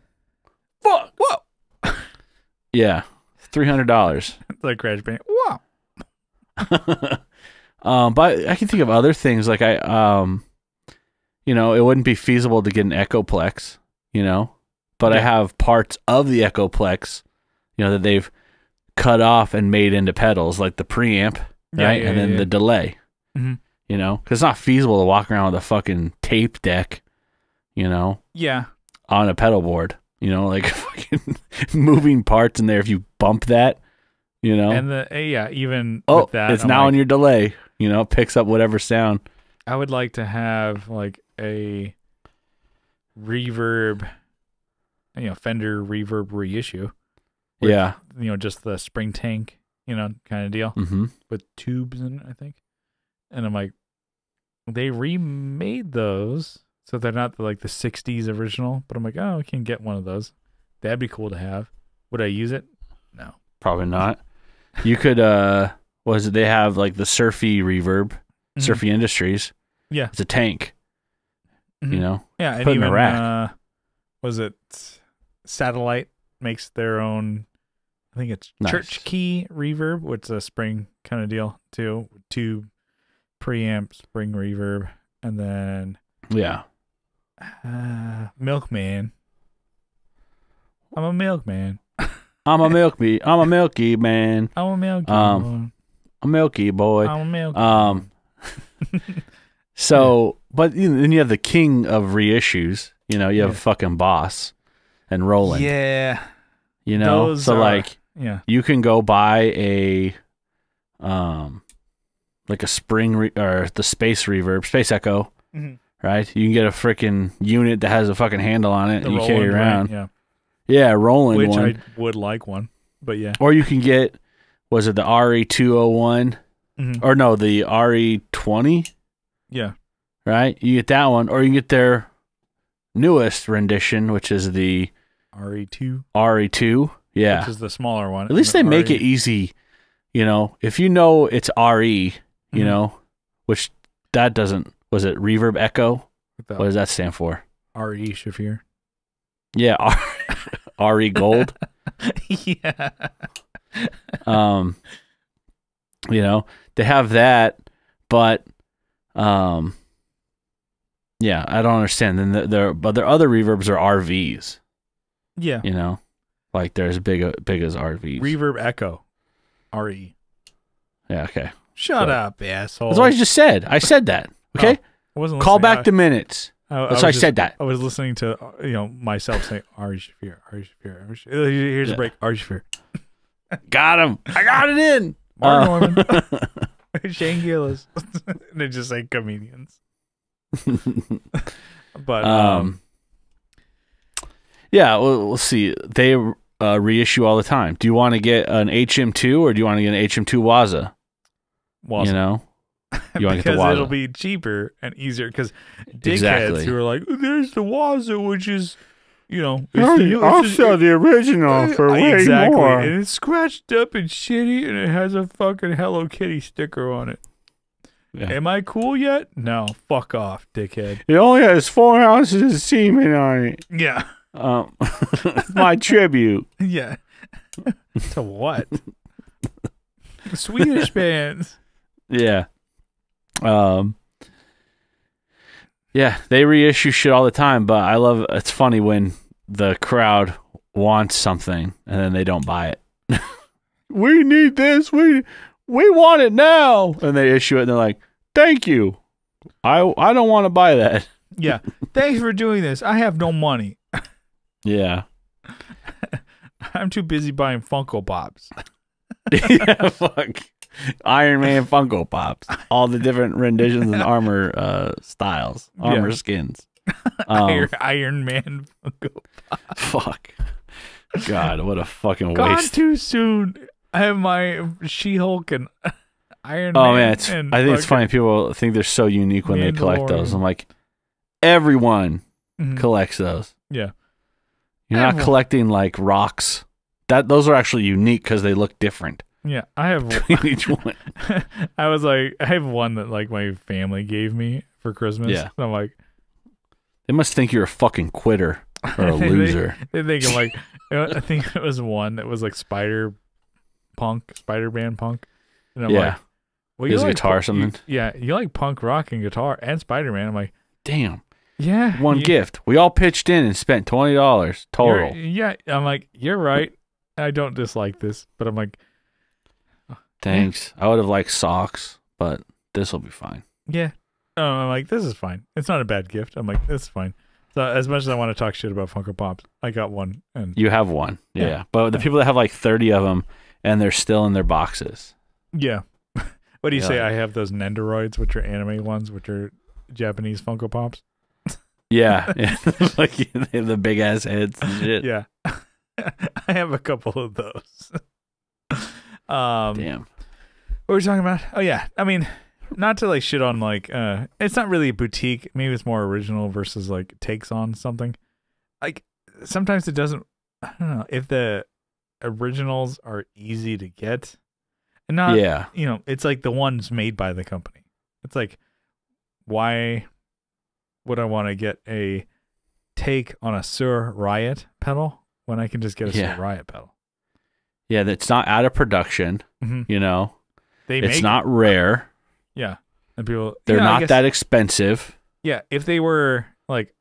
fuck, whoa. Yeah, $300. It's like Crash Bandicoot. Wow. But I can think of other things. Like it wouldn't be feasible to get an Echoplex, but I have parts of the Echoplex, that they've cut off and made into pedals, like the preamp, right? And then the delay, because it's not feasible to walk around with a fucking tape deck, on a pedal board, like fucking moving parts in there. If you bump that, and even with that, it's now on your delay, it picks up whatever sound. I would like to have like a reverb, Fender reverb reissue. With, just the spring tank, kind of deal with tubes in it, I think. And I'm like, they remade those, so they're not the 60s original. But I'm like, oh, I can get one of those. That'd be cool to have. Would I use it? No, probably not. You could, they have like the Surfy reverb, Surfy Industries. Yeah, it's a tank. Yeah, and put even in a rack. Was it Satellite makes their own? I think it's Church Key reverb, which is a spring kind of deal too. Tube preamp, spring reverb, and then Milkman. I'm a milkman. I'm a milky man. I'm a milky boy. A milky boy. I'm a milky. So, but then you have the king of reissues. You have fucking Boss and Roland. Yeah. Those you can go buy a like a spring or the Space Reverb, Space Echo, right? You can get a freaking unit that has a fucking handle on it and you carry around. Right? Yeah, Roland Which one. I would like one, but yeah. Or you can get, was it the RE201? Or no, the RE20? Yeah. Right? You get that one, or you can get their newest rendition, which is the RE2. RE2, yeah. Which is the smaller one. At least they make it easy, if it's RE, which that doesn't, was it Reverb Echo? What does that stand for? RE Shafir. Yeah, RE Gold. Yeah. They have that, but yeah, I don't understand. Then but their other reverbs are RVs. Yeah. Like they're as big as RVs. Reverb Echo. RE. Yeah, okay. Shut up, asshole. That's what I just said. I said that. Okay? I wasn't Call back the minutes. That's why I said that. I was listening to myself say Ari Shafir, Ari Shafir, Ari Shafir. Here's a break. Ari Shafir. Got him. I got it in. Mark Norman. Shane Gillis. And they just say comedians. But yeah, we'll see. They reissue all the time. Do you want to get an HM2 or do you want to get an HM2 Waza? Waza. You want to get the because Waza. it'll be cheaper and easier. Because dickheads who are like, there's the Waza, which is, I'll sell the original for way more. And it's scratched up and shitty, and it has a fucking Hello Kitty sticker on it. Yeah. Am I cool yet? No. Fuck off, dickhead. It only has 4 ounces of semen on it. Yeah. My tribute. Yeah. To what? Swedish bands. Yeah. Yeah, they reissue shit all the time, but I love it's funny when the crowd wants something and then they don't buy it. We need this. We want it now. And they issue it and they're like, "Thank you. I don't want to buy that." Yeah. Thanks for doing this. I have no money. Yeah. I'm too busy buying Funko Pops. Yeah, fuck. Iron Man Funko Pops. All the different renditions and armor styles. Armor skins. Iron Man Funko Pops. Fuck. God, what a fucking Gone waste. too soon. I have my She-Hulk and Iron Oh Man. man, I think it's funny. People think they're so unique when they collect those. I'm like, everyone collects those. Yeah. You're not collecting like rocks. Those are actually unique because they look different. Yeah, I have each one. I have one that like my family gave me for Christmas. Yeah. And I'm like, they must think you're a fucking quitter or a loser. They think I'm like, I think it was one that was like Spider-Man punk. And I'm like, well, you like guitar or something? You like punk rock and guitar and Spider-Man. I'm like, damn. Yeah. One gift. We all pitched in and spent $20 total. Yeah. I'm like, you're right. I don't dislike this, but I'm like, thanks. I would have liked socks, but this will be fine. Yeah. I'm like, this is fine. It's not a bad gift. I'm like, this is fine. So as much as I want to talk shit about Funko Pops, I got one. And you have one. Yeah. But the people that have like 30 of them and they're still in their boxes. Yeah. What do you say? I have those Nendoroids, which are anime ones, which are Japanese Funko Pops. Yeah. Like they have the big ass heads and shit. Yeah. I have a couple of those. Damn. What were we talking about? Oh yeah. I mean, not to like shit on like it's not really a boutique. Maybe it's more original versus like takes on something. Like sometimes it doesn't, I don't know, if the originals are easy to get and not it's like the ones made by the company. It's like, why would I want to get a take on a Sur Riot pedal when I can just get a Sur Riot pedal? Yeah, that's not out of production. You know, it's not rare. Yeah, and people they're not that expensive. Yeah, if they were like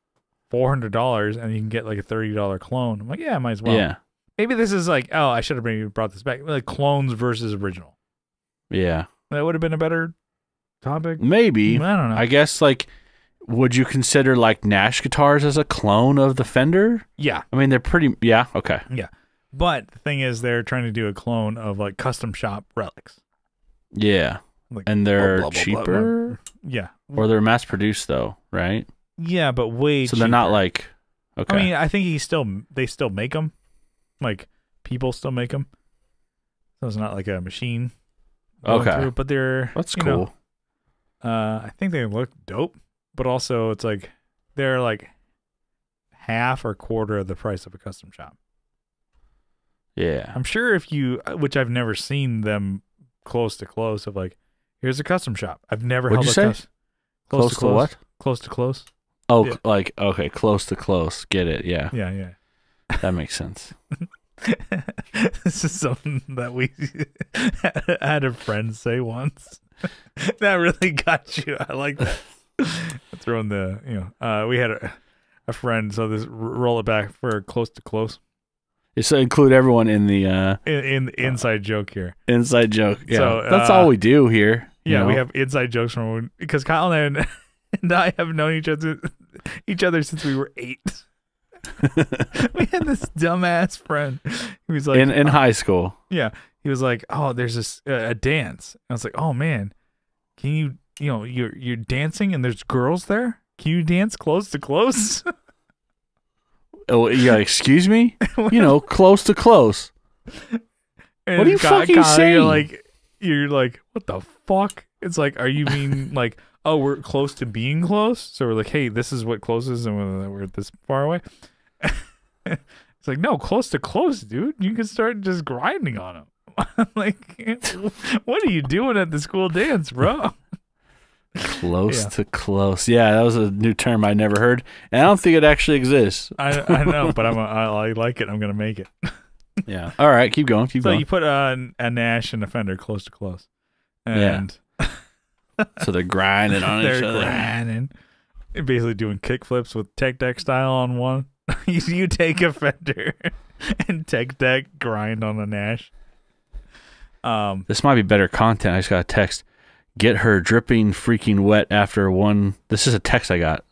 $400 and you can get like a $30 clone, I'm like, yeah, I might as well. Yeah, maybe this is like, oh, I should have maybe brought this back, like clones versus original. Yeah, that would have been a better topic. Maybe, I don't know. I guess like, would you consider like Nash guitars as a clone of the Fender? Yeah, I mean they're pretty. Yeah, okay. Yeah, but the thing is, they're trying to do a clone of like custom shop relics. Yeah. Like, and they're cheaper? Yeah. Or they're mass produced though, right? Yeah, but way so cheaper. They're not like, okay. I mean, I think they still make them. Like, people still make them. So it's not like a machine. Okay. But that's cool. I think they look dope, but also it's like, they're like half or quarter of the price of a custom shop. Yeah. I'm sure which I've never seen them close to close of like, here's a custom shop. I've never held a custom. Close to what? Close to close. Oh, yeah. Like, okay, close to close. Get it, yeah. Yeah. That makes sense. This is something that we had a friend say once. That really got you. I like that. Throwing we had a friend, so this roll it back for close to close. So include everyone in the in the inside joke here. Inside joke, yeah. So, that's all we do here. Yeah, we have inside jokes because Kyle and I have known each other since we were 8. We had this dumbass friend who was like in high school. Yeah, he was like, "Oh, there's this a dance." I was like, "Oh man, can you're dancing and there's girls there? Can you dance close to close?" Oh yeah, excuse me. Close to close. And what are you fucking saying? You're like, what the fuck? It's like, are you mean like, oh, we're close to being close? So we're like, hey, this is what close is, and we're this far away. It's like, no, close to close, dude. You can start just grinding on them. I'm like, what are you doing at the school dance, bro? Close to close. Yeah, that was a new term I never heard, and I don't think it actually exists. I know, but I like it. I'm gonna make it. Yeah. All right, keep going. So you put a Nash and a Fender close to close, and so they're grinding on each other. They're grinding, basically doing kickflips with tech deck style on one. You take a Fender and tech deck grind on a Nash. This might be better content. I just got a text. Get her dripping freaking wet after one. This is a text I got.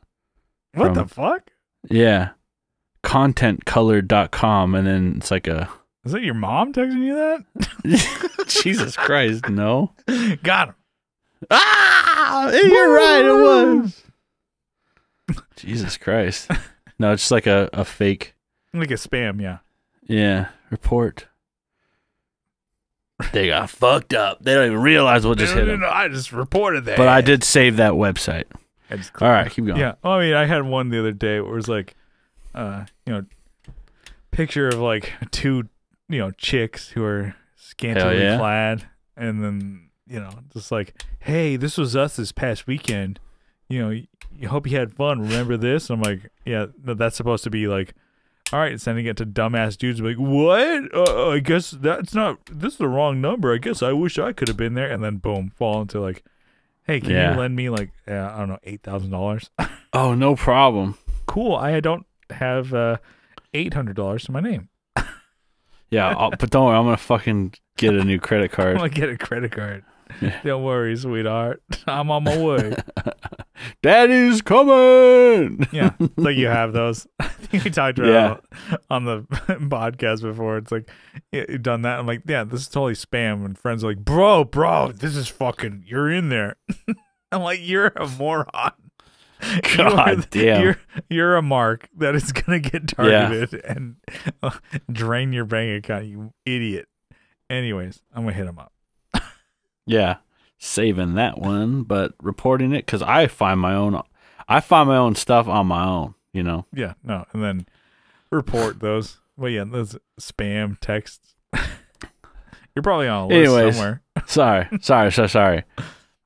What the fuck? Yeah. Contentcolored.com. And then it's like a. Is that your mom texting you that? Jesus Christ. No. Got him. Ah! You're right. It was. Jesus Christ. No, it's just like a fake. Like a spam, yeah. Yeah. Report. They got fucked up. They don't even realize what just hit them. No, I just reported that. But I did save that website. All right, keep going. Yeah. I mean, I had one the other day where it was like, picture of like two, chicks who are scantily clad, and then just like, hey, this was us this past weekend. You hope you had fun. Remember this? I'm like, yeah, that's supposed to be like, all right, sending it to dumbass dudes like, what? I guess this is the wrong number. I guess I wish I could have been there. And then boom, fall into like, hey, can you lend me like, I don't know, $8,000? Oh, no problem. Cool. I don't have $800 to my name. Yeah, but don't worry, I'm going to fucking get a new credit card. I'm going to get a credit card. Don't worry, sweetheart. I'm on my way. Daddy's coming. Yeah, like you have those. I think we talked about on the podcast before. It's like, you've done that. I'm like, yeah, this is totally spam. And friends are like, bro, this is fucking, you're in there. I'm like, you're a moron. God damn. You're a mark that is going to get targeted and drain your bank account, you idiot. Anyways, I'm going to hit him up. Yeah, saving that one, but reporting it because I find my own stuff on my own. Yeah, no, and then report those. Well, yeah, those spam texts. You're probably on a list somewhere. Sorry.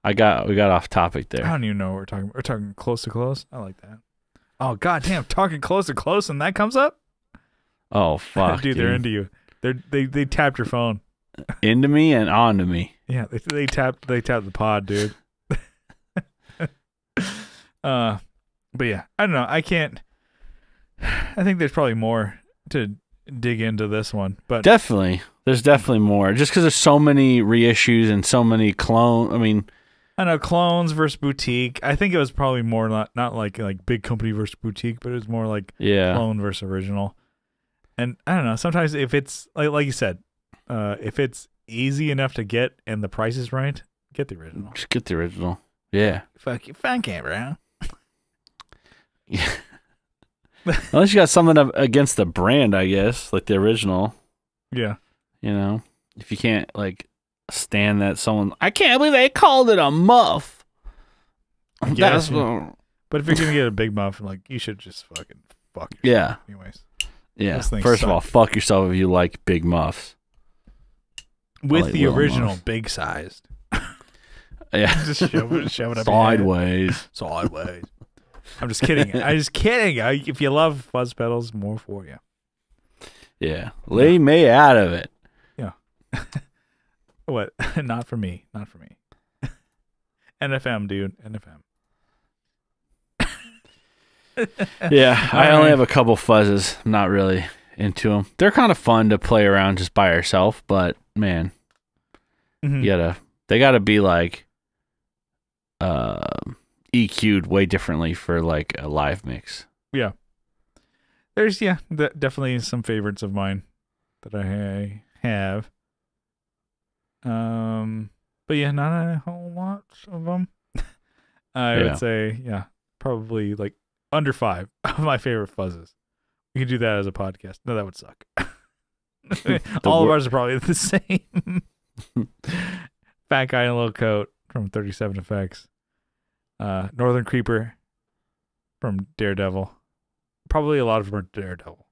We got off topic there. I don't even know what we're talking. We're talking close to close. I like that. Oh goddamn, talking close to close, and that comes up. Oh fuck, dude, they're into you. They tapped your phone. Into me and onto me. Yeah, they tapped the pod, dude. But yeah, I don't know. I think there's probably more to dig into this one, but there's definitely more. Just because there's so many reissues and so many clones. I mean, I know clones versus boutique. I think it was probably more not like big company versus boutique, but it was more like clone versus original. And I don't know. Sometimes if it's like you said. If it's easy enough to get and the price is right, get the original. Just get the original. Yeah. Fuck you, fuck it, bro. Yeah. Unless you got something against the brand, I guess, like the original. Yeah. If you can't stand that I can't believe they called it a muff. Yes. But if you're gonna get a big muff, you should just fucking fuck yourself. Yeah. Anyways. Yeah. First of all, fuck yourself if you like big muffs. With the original muffs. Big sized. Yeah. Just shove it up sideways. Sideways. I'm just kidding. If you love fuzz pedals, more for you. Yeah. Leave me out of it. Yeah. What? Not for me. NFM, dude. NFM. Yeah. I only have a couple fuzzes. I'm not really into them. They're kind of fun to play around just by yourself, but man, they gotta be EQ'd way differently for a live mix. Yeah. There's definitely some favorites of mine that I have. But yeah, not a whole lot of them. I would say, probably under 5 of my favorite fuzzes. We could do that as a podcast. No, that would suck. All of ours are probably the same. Fat Guy in a Little Coat from 37 Effects. Northern Creeper from Daredevil. Probably a lot of them are Daredevil.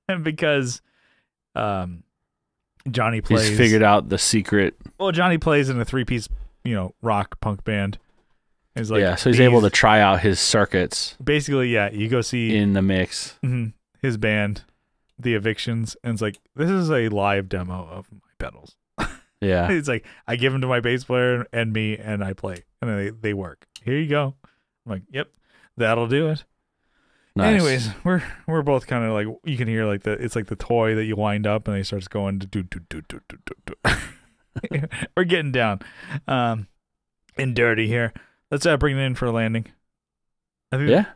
And because Johnny plays... He's figured out the secret. Well, Johnny plays in a 3-piece, rock punk band. He's so he's able to try out his circuits. Basically, you go see... In the mix. His band, The Evictions, and it's this is a live demo of my pedals. Yeah. It's I give them to my bass player and me, and I play. And then they work. Here you go. I'm like, yep, that'll do it. Nice. Anyways, we're both kind of you can hear it's the toy that you wind up and it starts going to do. We're getting down and dirty here. Let's bring it in for a landing. I think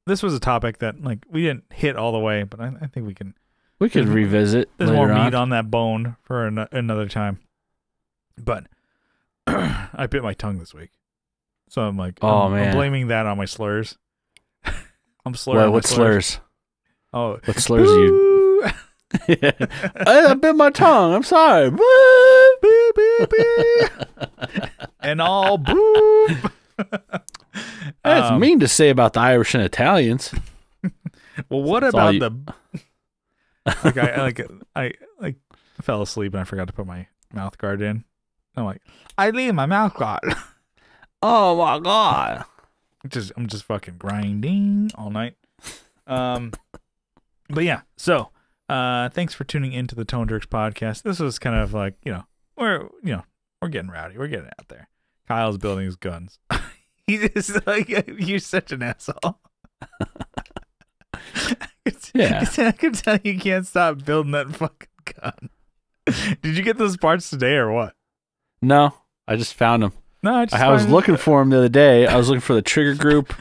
this was a topic that we didn't hit all the way, but I think we can. We could revisit. There's more meat on that bone for another time. But I bit my tongue this week, so I'm I'm blaming that on my slurs. I'm slurring. What slurs? Oh, what slurs you? I bit my tongue. I'm sorry. and all boop. That's mean to say about the Irish and Italians. Well, what That's about all the I fell asleep and I forgot to put my mouth guard in. I'm like, I leave my mouth guard. Oh my god. I'm just fucking grinding all night. But yeah, so thanks for tuning into the Tone Jerks podcast. This was kind of like, we're getting rowdy. We're getting out there. Kyle's building his guns. He just like, you're such an asshole. Yeah. I can tell you can't stop building that fucking gun. Did you get those parts today or what? No, I just found them. No, I was looking for them the other day. I was looking for the trigger group.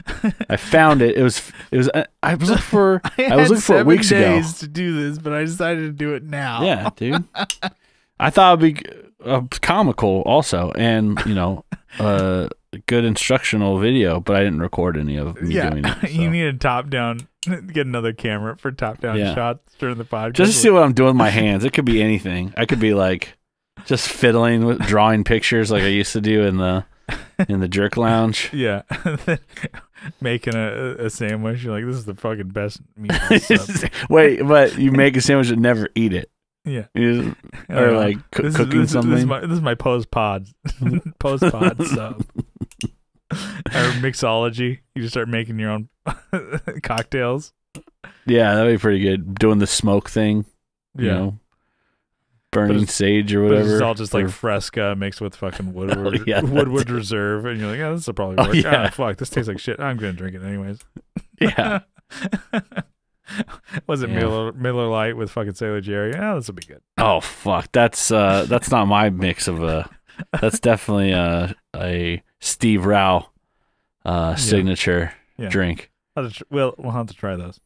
I found it. I was looking for it weeks ago. 7 days to do this, but I decided to do it now. Yeah, dude. I thought it'd be comical also, and a good instructional video, but I didn't record any of me doing it. So. You need a top down. Get another camera for top down shots during the podcast. Just to see what I'm doing with my hands. It could be anything. I could be like just fiddling with drawing pictures like I used to do in the jerk lounge. Yeah. Making a sandwich. You're like, this is the fucking best meat. Wait, but you make a sandwich and never eat it. Yeah. Or like cooking something. This is my post-pod sub. Or mixology. You just start making your own cocktails. Yeah, that'd be pretty good. Doing the smoke thing. Burning sage or whatever. But it's all just like Fresca mixed with fucking Woodward Reserve. And you're like, this will probably work. Yeah. Fuck, this tastes like shit. I'm going to drink it anyways. Yeah. Was it Miller Lite with fucking Sailor Jerry? Yeah, this will be good. Oh, fuck. That's not my mix of that's definitely a Steve Rao signature drink. We'll have to try those.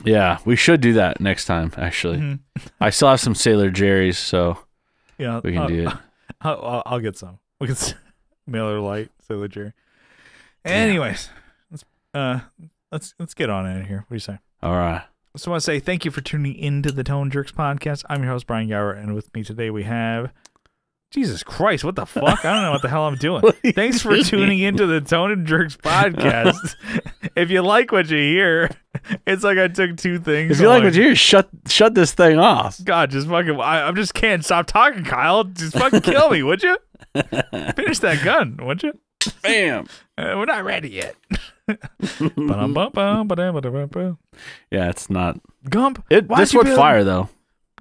Yeah, we should do that next time, actually. Mm-hmm. I still have some Sailor Jerry's, so we can do it. I'll get some. We can Miller Lite, Sailor Jerry. Anyways, let's get on out of here. What do you say? All right. So I want to say thank you for tuning into the Tone Jerks podcast. I'm your host, Brian Gower, and with me today we have... Jesus Christ, what the fuck? I don't know what the hell I'm doing. Thanks for tuning into the Tone and Jerks podcast. If you like what you hear, it's like I took two things. If you like what you hear, shut this thing off. God, just fucking, I just can't stop talking, Kyle. Just fucking kill me, would you? Finish that gun, would you? Bam. We're not ready yet. Yeah, it's not. Gump, this would fire, though.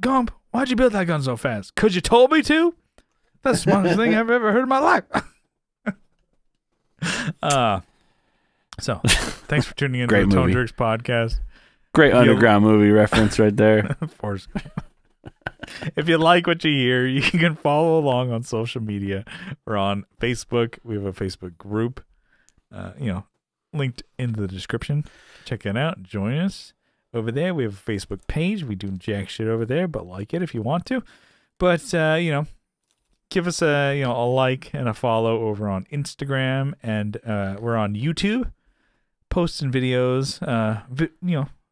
Gump, why'd you build that gun so fast? Because you told me to? That's the smartest thing I've ever heard in my life. So, thanks for tuning in to the Tone Jerks podcast. Great underground movie reference right there. Of course. If you like what you hear, you can follow along on social media. We're on Facebook. We have a Facebook group, linked in the description. Check it out. Join us over there. We have a Facebook page. We do jack shit over there, but like it if you want to. But, give us a like and a follow over on Instagram, and we're on YouTube, posting videos.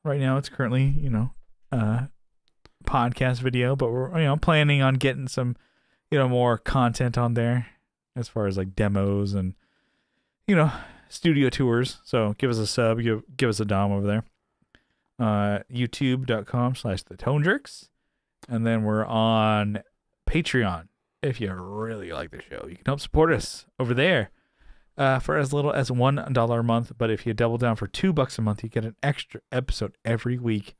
Right now it's currently podcast video, but we're planning on getting some more content on there as far as like demos and studio tours. So give us a sub, give us a dom over there. YouTube.com/TheToneJerks, and then we're on Patreon. If you really like the show, you can help support us over there for as little as $1 a month. But if you double down for $2 a month, you get an extra episode every week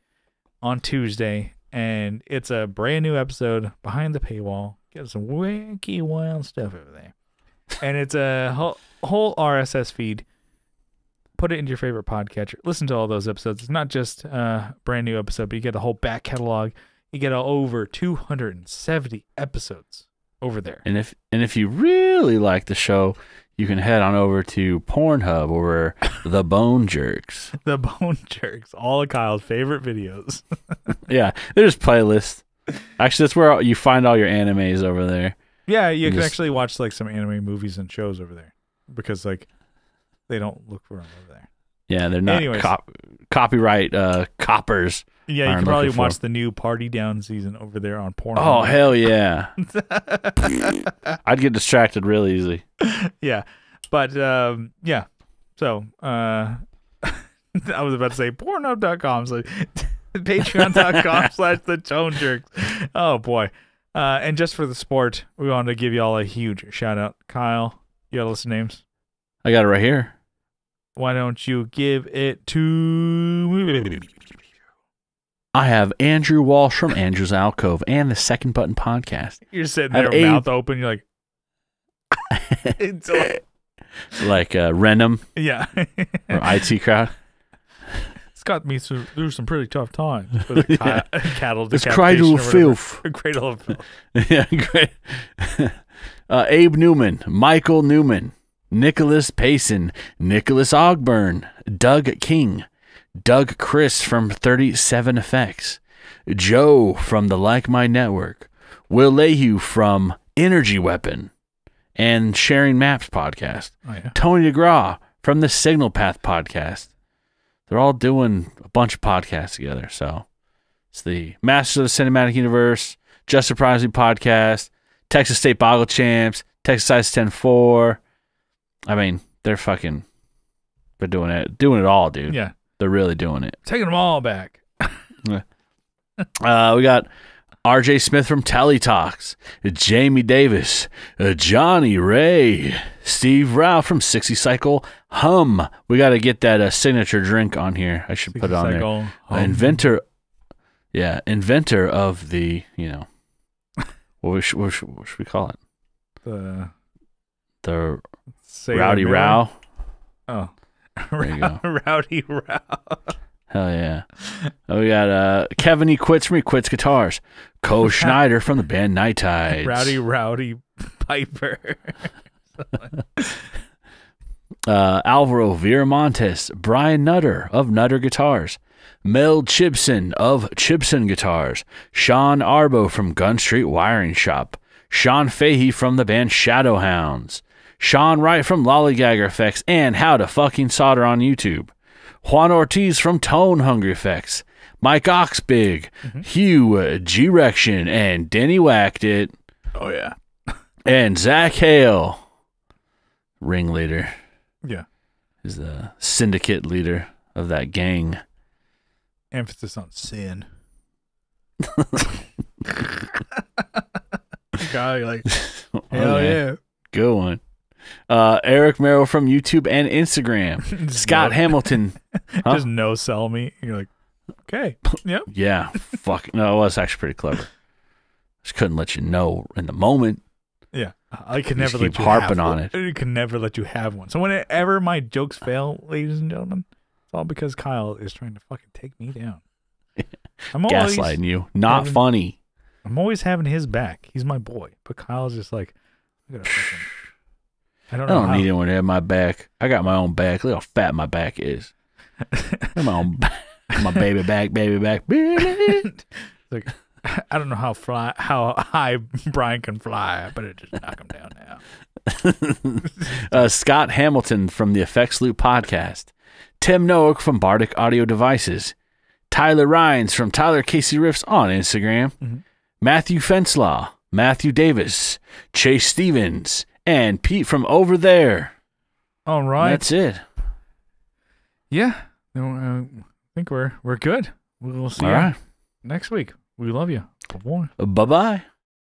on Tuesday. And it's a brand new episode behind the paywall. Get some wacky, wild stuff over there. And it's a whole RSS feed. Put it into your favorite podcatcher. Listen to all those episodes. It's not just a brand new episode, but you get a whole back catalog. You get over 270 episodes over there. And if you really like the show, you can head on over to Pornhub or The Bone Jerks. The Bone Jerks, all of Kyle's favorite videos. Yeah, there's playlists. Actually, that's where you find all your animes over there. Yeah, you can actually watch like some anime movies and shows over there because like they don't look for them over there. Yeah, they're not copyright coppers Yeah, you can probably watch the new Party Down season over there on Pornhub. Oh, hell yeah. I'd get distracted real easy. Yeah. But, yeah. So, I was about to say Pornhub.com, so Patreon.com/the Tone Jerks. Oh, boy. And just for the sport, we wanted to give you all a huge shout out. Kyle, you got a list of names? I got it right here. Why don't you give it to... I have Andrew Walsh from Andrew's Alcove and the Second Button Podcast. You're sitting there, mouth open. You're like... like Renham. Yeah. From IT Crowd. It's got me through some pretty tough times. With a cattle it's Cradle of Filth. Cradle of Filth. Yeah, great. Abe Newman, Michael Newman, Nicholas Payson, Nicholas Ogburn, Doug King, Doug Chris from 37 Effects, Joe from the Like My Network, Will Lehue from Energy Weapon and Sharing Maps Podcast, Tony DeGraw from the Signal Path Podcast. They're all doing a bunch of podcasts together. So it's the Masters of the Cinematic Universe, Just Surprise Me Podcast, Texas State Boggle Champs, Texas Ice 10-4. I mean, they're doing it all, dude. Yeah. They're really doing it. Taking them all back. We got RJ Smith from Telly Talks, Jamie Davis, Johnny Ray, Steve Rao from 60 Cycle Hum. We got to get that signature drink on here. I should put it on there. Inventor of the, what should we call it? The Rowdy Row. Oh. There you go. Rowdy Row. Hell yeah. We got Kevin E. Quits from He Quits Guitars. Cole Schneider from the band Night Tides. Rowdy Piper. Alvaro Viramontes, Brian Nutter of Nutter Guitars. Mel Chibson of Chibson Guitars. Sean Arbo from Gun Street Wiring Shop. Sean Fahey from the band Shadowhounds. Sean Wright from Lollygagger Effects and How to Fucking Solder on YouTube. Juan Ortiz from Tone Hungry Effects. Mike Oxbig, Hugh G-Rection, and Denny Whacked It. Oh, yeah. And Zach Hale, ringleader. Yeah. Is the syndicate leader of that gang. Emphasis on sin. Guy, like, hell yeah. Good one. Eric Merrill from YouTube and Instagram. Scott Hamilton. Just no sell me. You're like, okay. Yep. Yeah. Fuck. No, it was actually pretty clever. Just couldn't let you know in the moment. Yeah. I could never let keep you harping on it. I can never let you have one. So whenever my jokes fail, ladies and gentlemen, it's all because Kyle is trying to fucking take me down. I'm gaslighting you. Not funny. I'm always having his back. He's my boy. But Kyle's just like, I don't need anyone to have my back. I got my own back. Look how fat my back is. My own back. My baby back. Like, I don't know how high Brian can fly. I better just knock him down now. Scott Hamilton from the Effects Loop Podcast. Tim Noack from Bardic Audio Devices. Tyler Rhines from Tyler Casey Riffs on Instagram. Matthew Fenslaw. Matthew Davis. Chase Stevens. And Pete from Over There. All right. And that's it. Yeah. I think we're good. We'll see you next week. We love you. Bye-bye. Bye-bye.